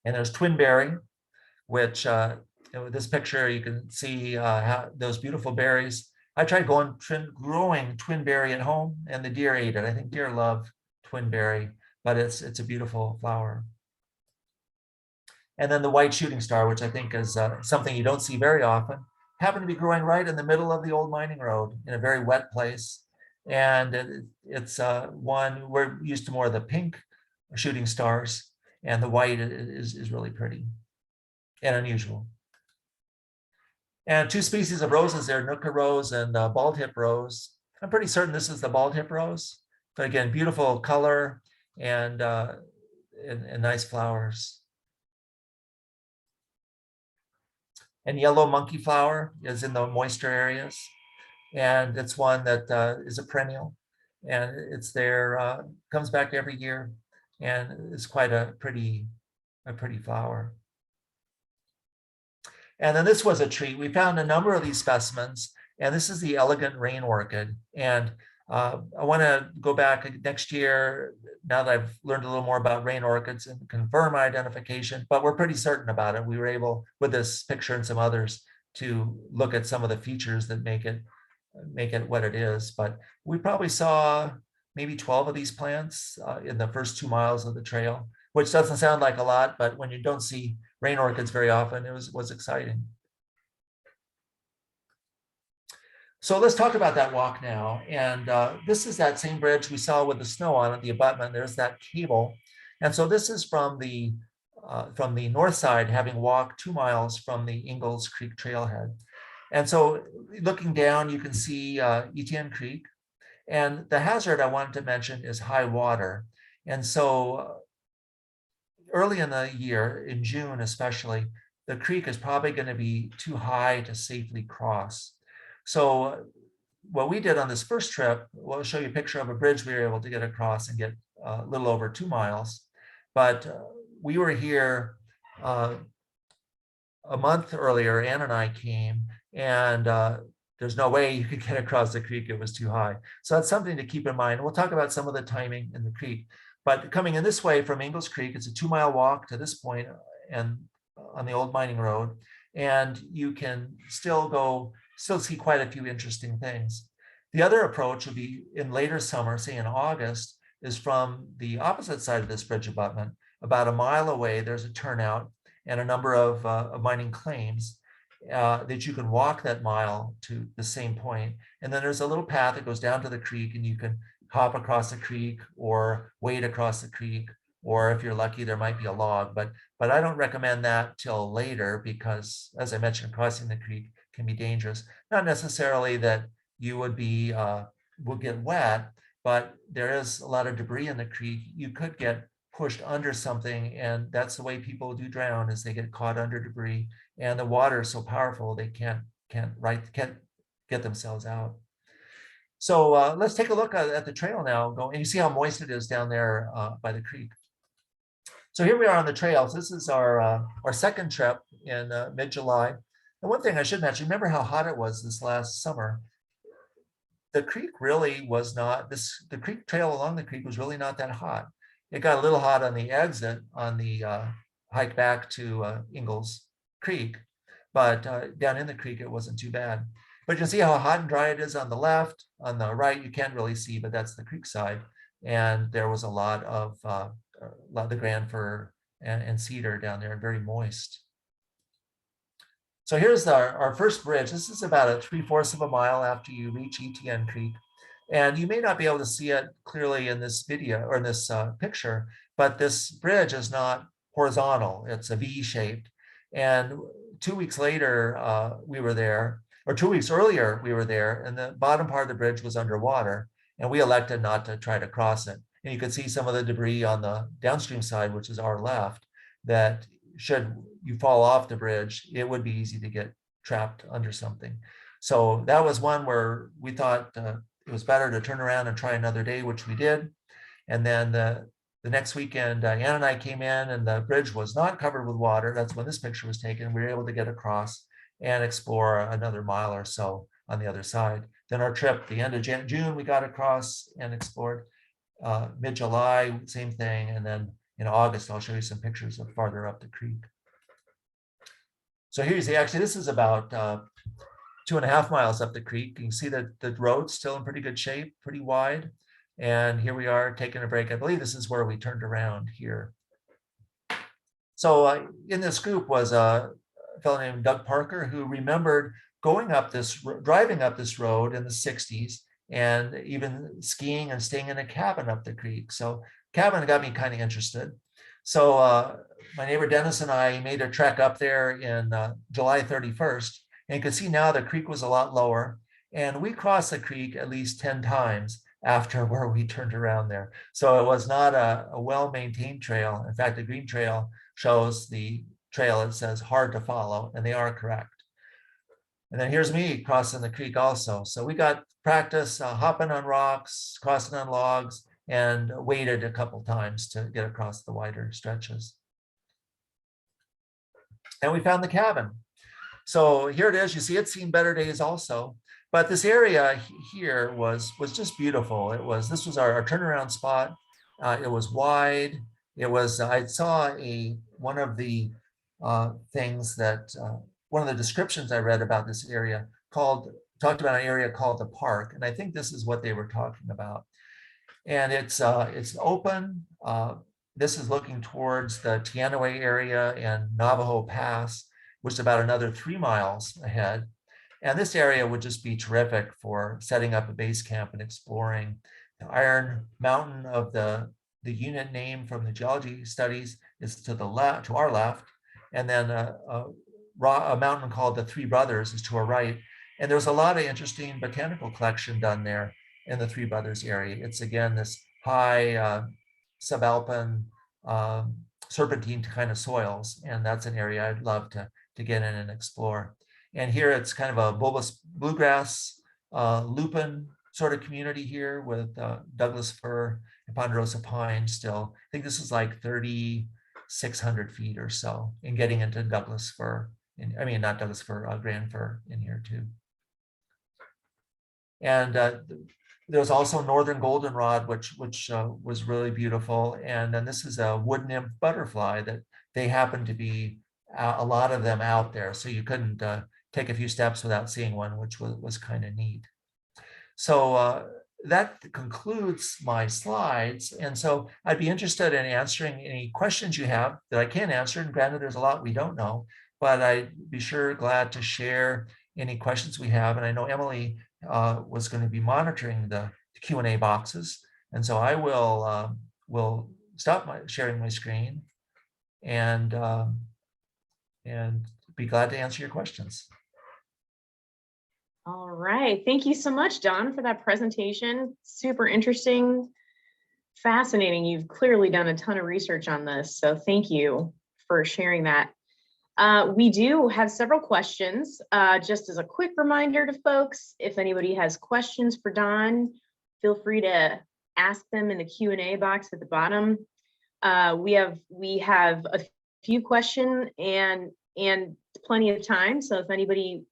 And there's twinberry, which with this picture, you can see how those beautiful berries. I tried growing twinberry at home, and the deer ate it. I think deer love twinberry, but it's a beautiful flower. And then the white shooting star, which I think is something you don't see very often, happened to be growing right in the middle of the old mining road in a very wet place. And it's one, we're used to more of the pink shooting stars, and the white is really pretty and unusual. And 2 species of roses there, Nooka rose and bald hip rose. I'm pretty certain this is the bald hip rose. But again, beautiful color and nice flowers. And yellow monkey flower is in the moisture areas. And it's one that is a perennial. And it's there, comes back every year. And it's quite a pretty flower. And then this was a treat. We found a number of these specimens, and this is the elegant rain orchid. And I want to go back next year, now that I've learned a little more about rain orchids, and confirm identification, but we're pretty certain about it. We were able, with this picture and some others, to look at some of the features that make it what it is. But we probably saw maybe 12 of these plants in the first 2 miles of the trail, which doesn't sound like a lot, but when you don't see rain orchids very often, it was exciting. So let's talk about that walk now. And this is that same bridge we saw with the snow on it, the abutment. There's that cable. And so this is from the north side, having walked 2 miles from the Ingalls Creek trailhead. And so looking down, you can see Etienne Creek. And the hazard I wanted to mention is high water. And so early in the year, in June especially, the creek is probably going to be too high to safely cross. So what we did on this first trip, we'll show you a picture of a bridge we were able to get across and get a little over 2 miles. But we were here a month earlier, Ann and I came, and there's no way you could get across the creek. It was too high. So that's something to keep in mind. We'll talk about some of the timing in the creek. But coming in this way from Ingalls Creek, it's a 2 mile walk to this point and on the old mining road. And you can still see quite a few interesting things. The other approach would be in later summer, say in August, is from the opposite side of this bridge abutment. About a mile away, there's a turnout and a number of mining claims that you can walk that mile to the same point. And then there's a little path that goes down to the creek, and you can hop across the creek or wade across the creek, or if you're lucky, there might be a log. But I don't recommend that till later because, as I mentioned, crossing the creek can be dangerous. Not necessarily that you will get wet, but there is a lot of debris in the creek. You could get pushed under something, and that's the way people do drown, is they get caught under debris, and the water is so powerful they can't get themselves out. So let's take a look at the trail now, and you see how moist it is down there by the creek. So here we are on the trail. So this is our second trip in mid-July. And one thing I should mention, remember how hot it was this last summer. The creek really was not, the creek trail along the creek was really not that hot. It got a little hot on the exit on the hike back to Ingalls Creek, but down in the creek, it wasn't too bad. But you can see how hot and dry it is on the left. On the right, you can't really see, but that's the creek side. And there was a lot of the Grand Fir and Cedar down there, very moist. So here's our first bridge. This is about a 3/4 of a mile after you reach Etienne Creek. And you may not be able to see it clearly in this video or in this picture, but this bridge is not horizontal. It's a V-shaped. And 2 weeks later, we were there, or 2 weeks earlier, we were there, and the bottom part of the bridge was underwater, and we elected not to try to cross it. And you can see some of the debris on the downstream side, which is our left, that should you fall off the bridge, it would be easy to get trapped under something. So that was one where we thought it was better to turn around and try another day, which we did. And then the next weekend, Ann and I came in and the bridge was not covered with water. That's when this picture was taken. We were able to get across and explore another mile or so on the other side. Then our trip, the end of June, we got across and explored. Mid-July, same thing. And then in August, I'll show you some pictures of farther up the creek. So here you see, actually, this is about 2.5 miles up the creek. You can see that the road's still in pretty good shape, pretty wide. And here we are taking a break. I believe this is where we turned around here. So in this group was a fellow named Doug Parker, who remembered driving up this road in the 60s and even skiing and staying in a cabin up the creek. So cabin got me kind of interested. So my neighbor Dennis and I made a trek up there in July 31st. And you can see now the creek was a lot lower. And we crossed the creek at least 10 times after where we turned around there. So it was not a well-maintained trail. In fact, the green trail shows the trail that says hard to follow, and they are correct. And then here's me crossing the creek also. So we got practice hopping on rocks, crossing on logs, and waded a couple times to get across the wider stretches. And we found the cabin. So here it is. You see, it's seen better days also. But this area here was just beautiful. This was our turnaround spot. It was wide. It was, I saw one of the things that, one of the descriptions I read about this area talked about an area called the park. And I think this is what they were talking about. And it's open. This is looking towards the Teanaway area and Navajo Pass, which is about another 3 miles ahead. And this area would just be terrific for setting up a base camp and exploring. The Iron Mountain of the unit name from the geology studies is to the left, to our left. And then a mountain called the Three Brothers is to our right. And there's a lot of interesting botanical collection done there in the Three Brothers area. It's again, this high subalpine serpentine kind of soils. And that's an area I'd love to get in and explore. And here it's kind of a bulbous bluegrass lupin sort of community here with Douglas fir and ponderosa pine still. I think this is like 3,600 feet or so in getting into Douglas fir. Not Douglas fir, grand fir in here too. And there's also northern goldenrod, which was really beautiful. And then this is a wood nymph butterfly that they happen to be a lot of them out there. So you couldn't take a few steps without seeing one, which was kind of neat. So that concludes my slides. And so I'd be interested in answering any questions you have that I can answer. And granted, there's a lot we don't know, but I'd be glad to share any questions we have. And I know Emily was going to be monitoring the Q&A boxes. And so I will stop sharing my screen and be glad to answer your questions. All right. Thank you so much, Don, for that presentation. Super interesting, fascinating. You've clearly done a ton of research on this, so thank you for sharing that. We do have several questions. Just as a quick reminder to folks, if anybody has questions for Don, feel free to ask them in the Q&A box at the bottom. We have a few questions and plenty of time, so if anybody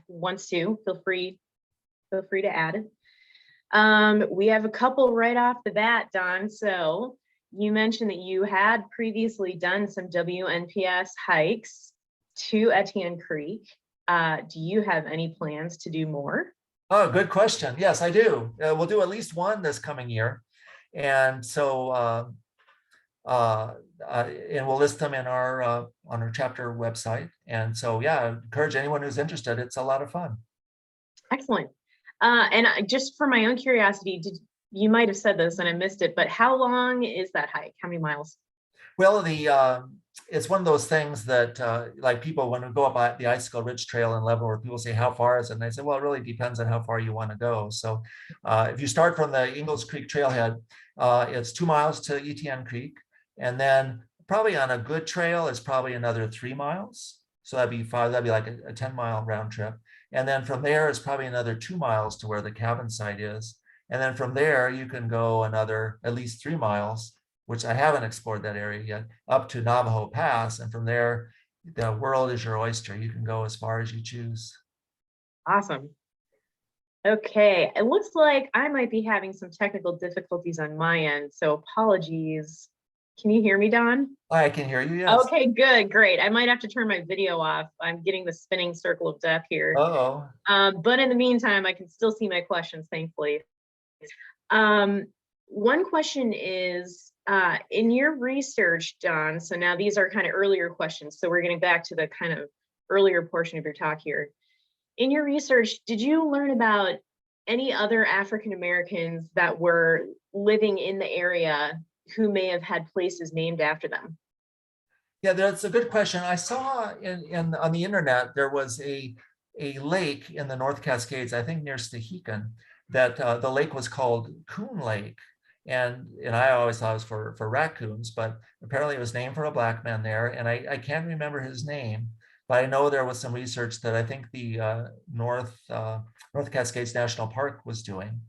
wants to, feel free to add. We have a couple right off the bat, Don. So you mentioned that you had previously done some WNPS hikes to Etienne Creek. Do you have any plans to do more? Oh, good question. Yes, I do. We'll do at least one this coming year. And so and we'll list them in our on our chapter website. And so, yeah, I encourage anyone who's interested. It's a lot of fun. Excellent. Just for my own curiosity, you might have said this and I missed it, but how long is that hike? How many miles? Well, it's one of those things that like people, when we go up the Icicle Ridge Trail in Leavenworth, people say, how far is it? And I say, well, it really depends on how far you want to go. So if you start from the Ingalls Creek trailhead, it's 2 miles to Etienne Creek. And then probably on a good trail, it's probably another 3 miles. So that'd be like a 10-mile round trip. And then from there, it's probably another 2 miles to where the cabin site is. And then from there, you can go another at least 3 miles, which I haven't explored that area yet, up to Navajo Pass. And from there, the world is your oyster. You can go as far as you choose. Awesome. Okay, it looks like I might be having some technical difficulties on my end, so apologies. Can you hear me, Don? I can hear you, yes. Okay, good, great. I might have to turn my video off. I'm getting the spinning circle of death here. Uh-oh. But in the meantime, I can still see my questions, thankfully. One question is, in your research, Don, so now these are kind of earlier questions, so we're getting back to the kind of earlier portion of your talk here. In your research, did you learn about any other African Americans that were living in the area who may have had places named after them? Yeah, that's a good question. I saw on the internet, there was a lake in the North Cascades, I think near Schaechtel, that the lake was called Coon Lake. And I always thought it was for raccoons, but apparently it was named for a Black man there. And I can't remember his name, but I know there was some research that I think the North Cascades National Park was doing.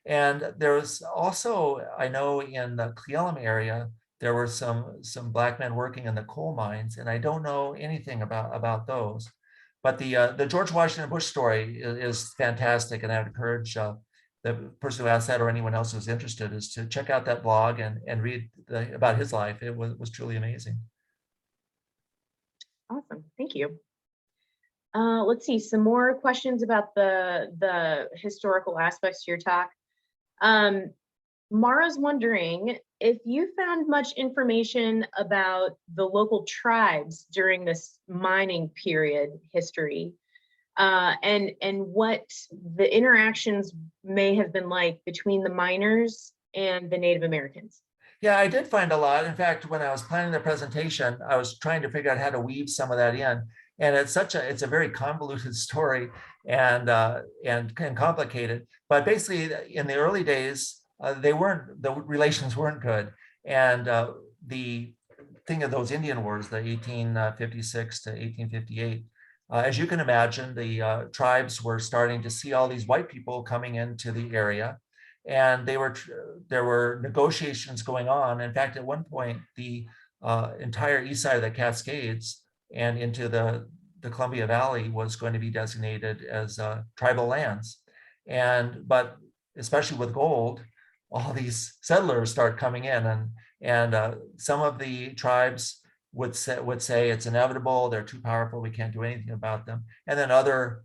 And there was also, I know in the Cle Elum area, there were some Black men working in the coal mines, and I don't know anything about those. But the George Washington Bush story is fantastic, and I would encourage the person who asked that or anyone else who's interested is to check out that blog and read about his life. It was truly amazing. Awesome, thank you. Let's see, some more questions about the historical aspects to your talk. Mara's wondering if you found much information about the local tribes during this mining period history, and what the interactions may have been like between the miners and the Native Americans. Yeah, I did find a lot. In fact, when I was planning the presentation, I was trying to figure out how to weave some of that in. And it's a very convoluted story and complicated. But basically, in the early days, the relations weren't good. And the thing of those Indian wars, the 1856 to 1858, as you can imagine, the tribes were starting to see all these white people coming into the area. And there were negotiations going on. In fact, at one point, the entire east side of the Cascades and into the Columbia Valley was going to be designated as tribal lands. But especially with gold, all these settlers start coming in, and some of the tribes would say it's inevitable, they're too powerful, we can't do anything about them. And then other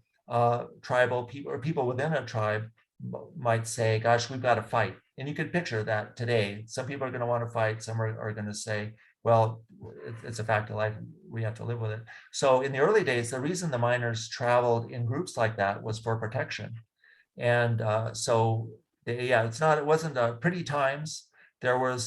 tribal people or people within a tribe might say, gosh, we've got to fight. And you could picture that today. Some people are going to want to fight. Some are going to say, well, it's a fact of life. We have to live with it. So in the early days, the reason the miners traveled in groups like that was for protection. And it wasn't pretty times. There were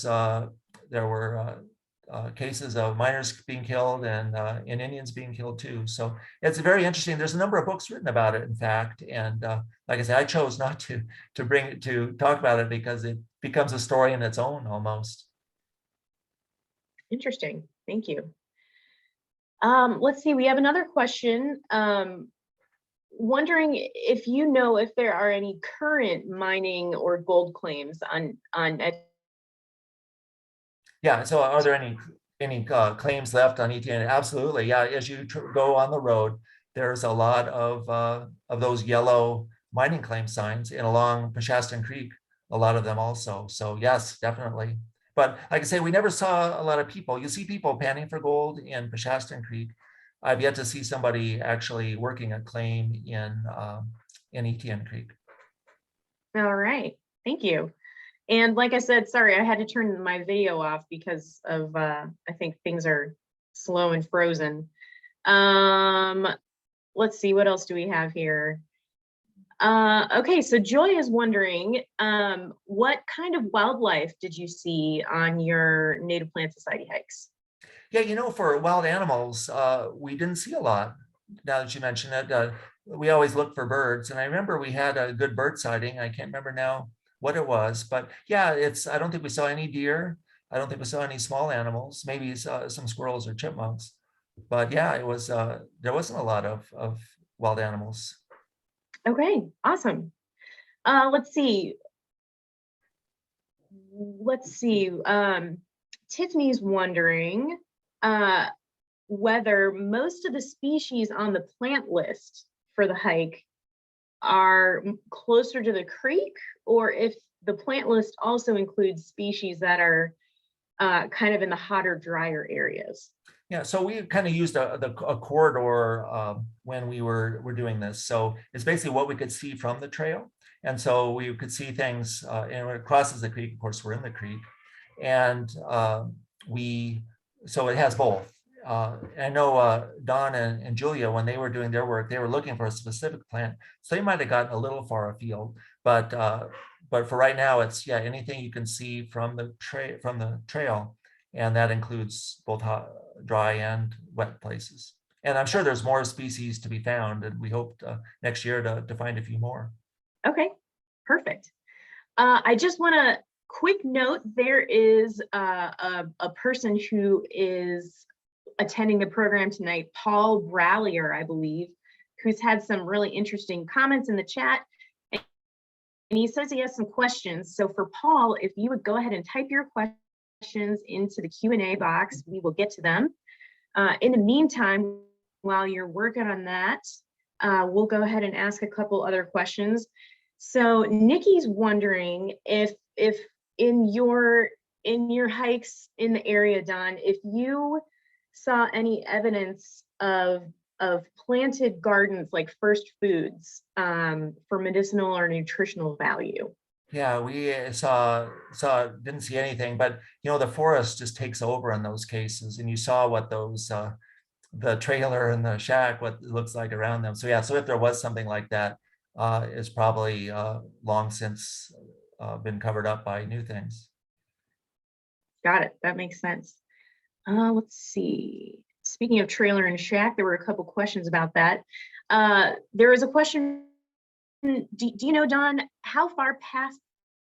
cases of miners being killed and Indians being killed too. So it's very interesting. There's a number of books written about it, in fact. And like I said, I chose not to talk about it because it becomes a story in its own almost. Interesting, thank you. Let's see, we have another question. Wondering if you know if there are any current mining or gold claims on Yeah, so are there any claims left on Etienne? Absolutely, yeah. As you go on the road, there's a lot of those yellow mining claim signs, and along Peshastin Creek, a lot of them also. So yes, definitely. But like I say, we never saw a lot of people. You see people panning for gold in Peshastin Creek. I've yet to see somebody actually working a claim in Etienne Creek. All right, thank you. And like I said, sorry, I had to turn my video off because of, I think things are slow and frozen. Let's see, what else do we have here? Okay, so Joy is wondering, what kind of wildlife did you see on your Native Plant Society hikes? Yeah, for wild animals, we didn't see a lot. Now that you mention it, we always look for birds, and I remember we had a good bird sighting. I can't remember now what it was, but yeah, I don't think we saw any deer. I don't think we saw any small animals, maybe some squirrels or chipmunks. But yeah, it was there wasn't a lot of wild animals. Okay, awesome. Let's see. Tiffany's wondering whether most of the species on the plant list for the hike are closer to the creek, or if the plant list also includes species that are kind of in the hotter, drier areas. Yeah, so we kind of used a corridor when we were doing this. So it's basically what we could see from the trail. And so we could see things, and when it crosses the creek, of course, we're in the creek. And so it has both. I know Don and Julia, when they were doing their work, they were looking for a specific plant. So they might have gotten a little far afield, but for right now, it's anything you can see from the trail, and that includes both hot, dry and wet places. And I'm sure there's more species to be found, and we hope next year to find a few more. Okay, perfect. I just want to quick note, there is a person who is attending the program tonight, Paul Brallier, I believe, who's had some really interesting comments in the chat. And he says he has some questions. So for Paul, if you would go ahead and type your questions into the Q&A box, we will get to them. In the meantime, while you're working on that, we'll go ahead and ask a couple other questions. So Nikki's wondering if in your hikes in the area, Don, if you saw any evidence of planted gardens like first foods for medicinal or nutritional value. Yeah, we didn't see anything, but the forest just takes over in those cases, and you saw what those the trailer and the shack, what it looks like around them. So yeah, so if there was something like that, it's probably long since been covered up by new things. Got it. That makes sense. Let's see. Speaking of trailer and shack, there were a couple questions about that. There was a question, do you know, Don, how far past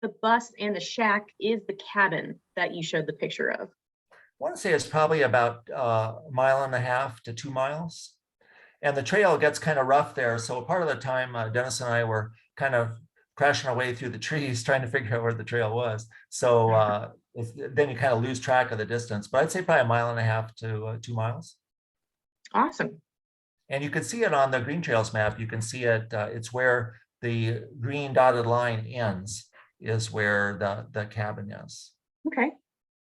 the bus and the shack is the cabin that you showed the picture of? I want to say it's probably about 1.5 miles to 2 miles. And the trail gets kind of rough there. So part of the time, Dennis and I were kind of crashing our way through the trees, trying to figure out where the trail was. So then you kind of lose track of the distance, but I'd say probably 1.5 to 2 miles. Awesome. And you can see it on the Green Trails map. You can see it, it's where the green dotted line ends, is where the cabin is. Okay,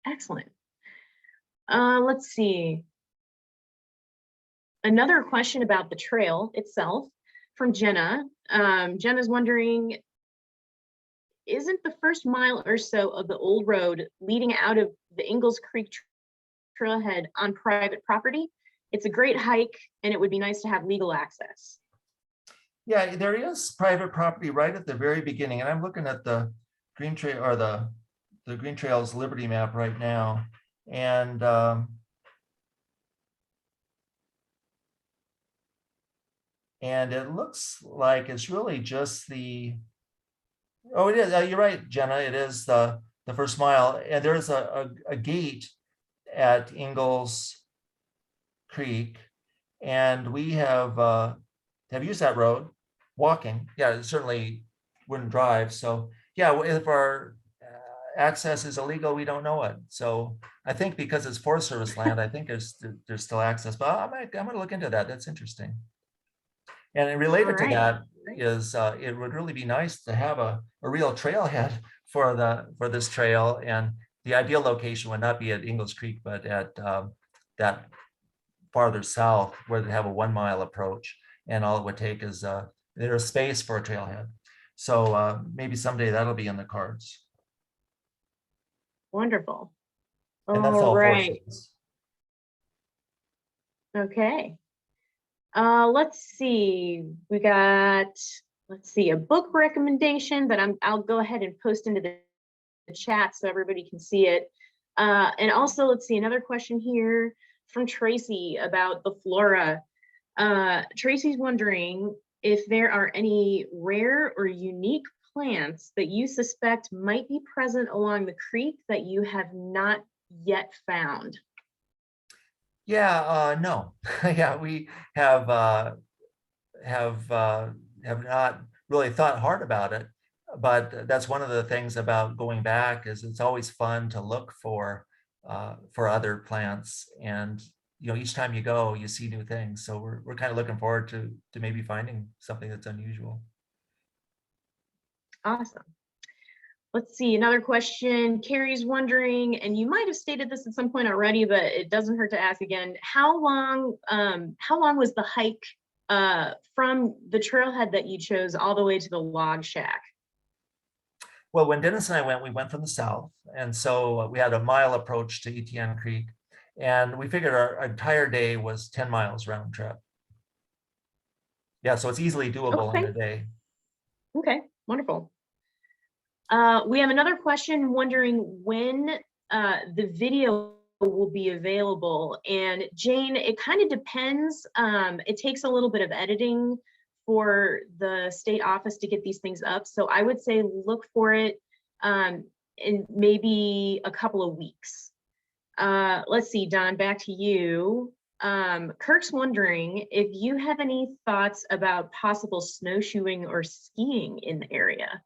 excellent. Let's see. Another question about the trail itself from Jenna. Jenna's wondering, isn't the first mile or so of the old road leading out of the Ingalls Creek trailhead on private property? It's a great hike and it would be nice to have legal access. Yeah, there is private property right at the very beginning. And I'm looking at the Green Trail, or the Green Trails Liberty map right now. And it looks like it's really just oh, it is. You're right, Jenna. It is the first mile. And there's a gate at Ingalls Creek. And we have used that road walking. Yeah, it certainly wouldn't drive. So yeah, if our access is illegal, we don't know it. So I think because it's Forest Service land, I think there's still access, but I'm going to look into that. That's interesting. And related to that is it would really be nice to have a real trailhead for this trail. And the ideal location would not be at Ingalls Creek, but at that farther south, where they have a 1 mile approach, and all it would take is there's space for a trailhead. So maybe someday that'll be in the cards. Wonderful. And that's All all four right. seasons. Okay. Let's see. We got, let's see, a book recommendation that I'll go ahead and post into the chat so everybody can see it. And also, let's see, another question here from Tracy about the Flora. Tracy's wondering if there are any rare or unique plants that you suspect might be present along the creek that you have not yet found. Yeah, no. Yeah, we have not really thought hard about it, but that's one of the things about going back is it's always fun to look for other plants, and each time you go you see new things, so we're kind of looking forward to maybe finding something that's unusual. Awesome. Let's see, another question. Carrie's wondering, and you might have stated this at some point already, but it doesn't hurt to ask again. How long was the hike from the trailhead that you chose all the way to the log shack? Well, when Dennis and I went, we went from the south, and so we had a mile approach to Etienne Creek, and we figured our entire day was 10 miles round trip. Yeah, so it's easily doable in Okay. a day. Okay, wonderful. We have another question wondering when the video will be available. And Jane, it kind of depends. It takes a little bit of editing for the state office to get these things up. So I would say look for it in maybe a couple of weeks. Let's see, Don, back to you. Kirk's wondering if you have any thoughts about possible snowshoeing or skiing in the area.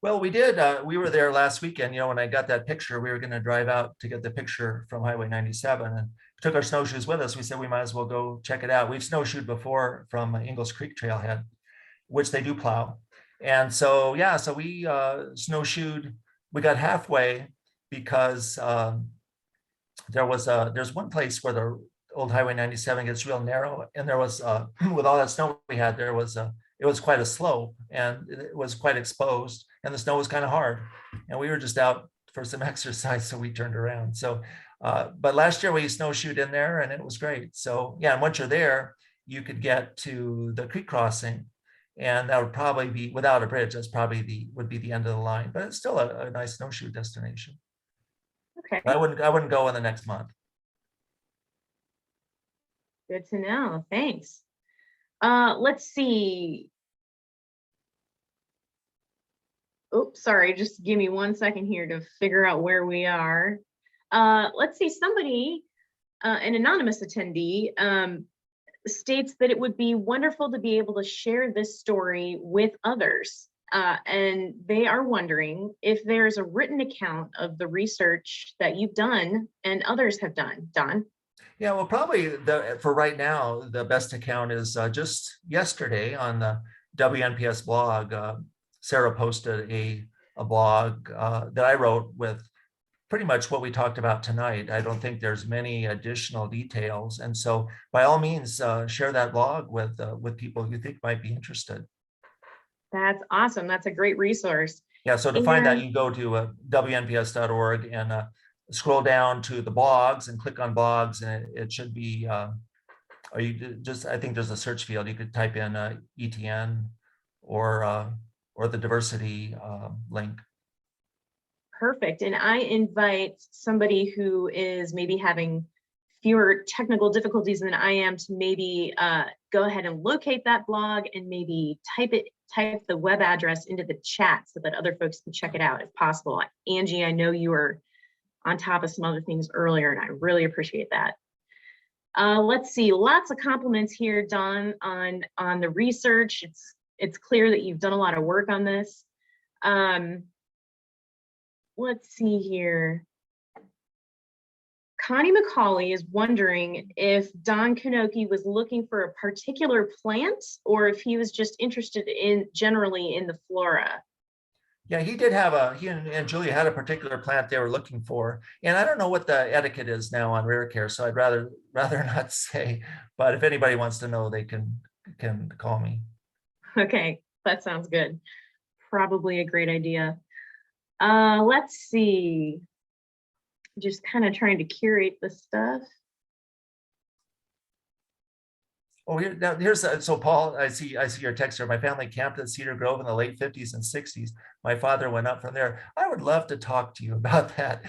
Well, we did. We were there last weekend. When I got that picture, we were going to drive out to get the picture from Highway 97, and took our snowshoes with us. We said we might as well go check it out. We've snowshoed before from Ingalls Creek Trailhead, which they do plow. And so, yeah, so we snowshoed. We got halfway because there's one place where the old Highway 97 gets real narrow, and there was with all that snow we had, it was quite a slope, and it was quite exposed, and the snow was kind of hard, and we were just out for some exercise, so we turned around. So but last year we snowshoed in there, and it was great. So yeah, and once you're there, you could get to the creek crossing, and that would probably be, without a bridge, that's probably would be the end of the line, but it's still a nice snowshoe destination. Okay. But I wouldn't go in the next month. Good to know. Thanks. Let's see. Oops, sorry, just give me 1 second here to figure out where we are. Let's see, somebody, an anonymous attendee, states that it would be wonderful to be able to share this story with others. And they are wondering if there's a written account of the research that you've done and others have done. Don? Yeah, well, probably for right now, the best account is just yesterday on the WNPS blog. Sarah posted a blog that I wrote with pretty much what we talked about tonight. I don't think there's many additional details. And so by all means, share that blog with people you think might be interested. That's awesome. That's a great resource. Yeah, so to find that, you go to WNPS.org and scroll down to the blogs and click on blogs, and it should be, or you just, I think there's a search field. You could type in ETN or the diversity link. Perfect. And I invite somebody who is maybe having fewer technical difficulties than I am to maybe go ahead and locate that blog and maybe type the web address into the chat so that other folks can check it out if possible. Angie, I know you were on top of some other things earlier, and I really appreciate that. Let's see, lots of compliments here, Don, on the research. It's clear that you've done a lot of work on this. Let's see here. Connie McCauley is wondering if Don Knoke was looking for a particular plant or if he was just interested in generally in the flora. Yeah, he did have he and Julia had a particular plant they were looking for. And I don't know what the etiquette is now on rare care, so I'd rather not say, but if anybody wants to know, they can call me. Okay, that sounds good. Probably a great idea. Let's see. Just kind of trying to curate the stuff. Oh, here's so Paul, I see your text here. My family camped at Cedar Grove in the late 50s and 60s. My father went up from there. I would love to talk to you about that.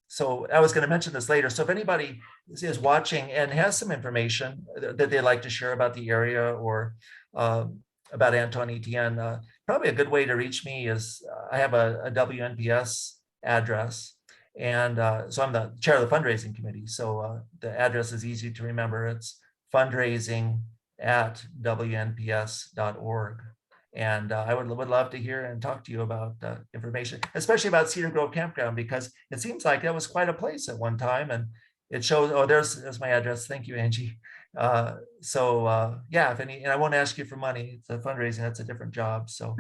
So I was going to mention this later. So if anybody is watching and has some information that they'd like to share about the area or about Antoine Etienne, probably a good way to reach me is I have a WNPS address. And so I'm the chair of the fundraising committee. So the address is easy to remember. It's fundraising@WNPS.org. And I would love to hear and talk to you about information, especially about Cedar Grove Campground, because it seems like that was quite a place at one time. And it shows, oh, there's my address. Thank you, Angie. Yeah, if any, and I won't ask you for money. It's a fundraising, that's a different job. So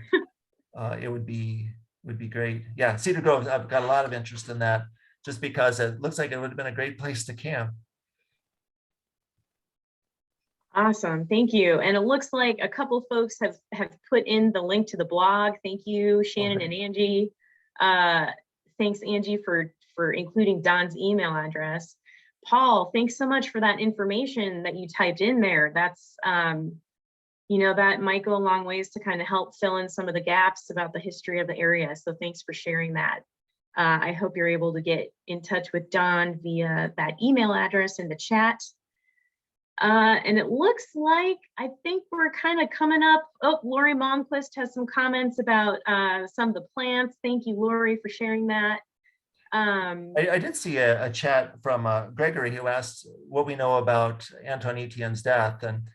it would be great. Yeah, Cedar Grove, I've got a lot of interest in that just because it looks like it would have been a great place to camp. Awesome, thank you. And it looks like a couple folks have put in the link to the blog. Thank you, Shannon and Angie. Thanks, Angie, for including Don's email address. Paul, thanks so much for that information that you typed in there. That's, that might go a long ways to kind of help fill in some of the gaps about the history of the area. So thanks for sharing that. I hope you're able to get in touch with Don via that email address in the chat. And it looks like, I think we're kind of coming up. Oh, Lori Malmquist has some comments about some of the plants. Thank you, Lori, for sharing that. I did see a chat from Gregory who asked what we know about Antoine Etienne's death. And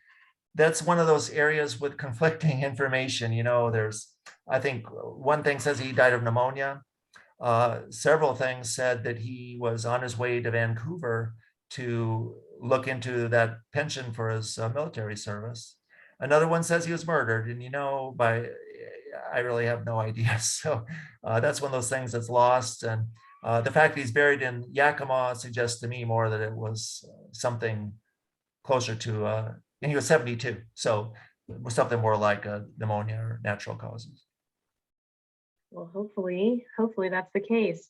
that's one of those areas with conflicting information. There's, I think one thing says he died of pneumonia. Several things said that he was on his way to Vancouver to look into that pension for his military service. Another one says he was murdered, and I really have no idea. So that's one of those things that's lost. And the fact that he's buried in Yakima suggests to me more that it was something closer to, and he was 72. So it was something more like pneumonia or natural causes. Well, hopefully that's the case.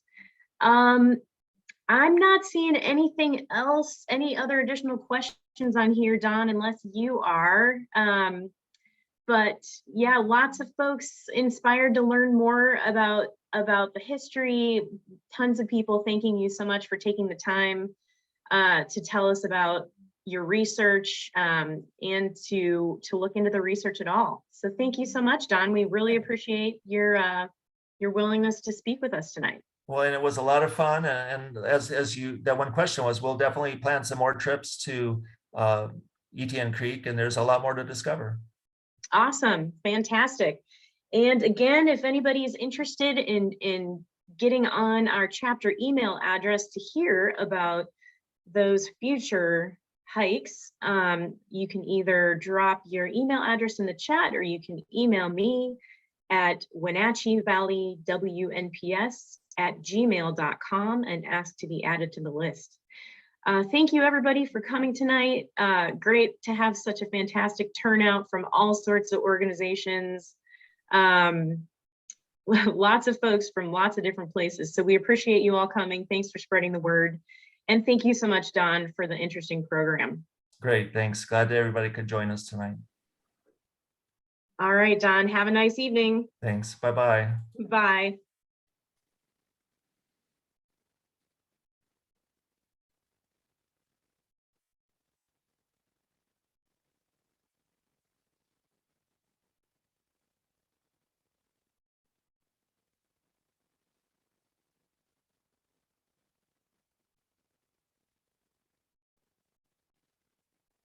I'm not seeing anything else, any other additional questions on here, Don, unless you are. But yeah, lots of folks inspired to learn more about the history. Tons of people thanking you so much for taking the time to tell us about your research and to look into the research at all. So thank you so much, Don. We really appreciate your willingness to speak with us tonight. Well, and it was a lot of fun. And as you, that one question was, we'll definitely plan some more trips to Etienne Creek, and there's a lot more to discover. Awesome, fantastic. And again, if anybody is interested in getting on our chapter email address to hear about those future hikes, you can either drop your email address in the chat, or you can email me at Wenatchee Valley WNPS@gmail.com and ask to be added to the list. Thank you, everybody, for coming tonight. Great to have such a fantastic turnout from all sorts of organizations. Lots of folks from lots of different places. So we appreciate you all coming. Thanks for spreading the word. And thank you so much, Don, for the interesting program. Great, thanks. Glad that everybody could join us tonight. All right, Don, have a nice evening. Thanks, bye-bye. Bye.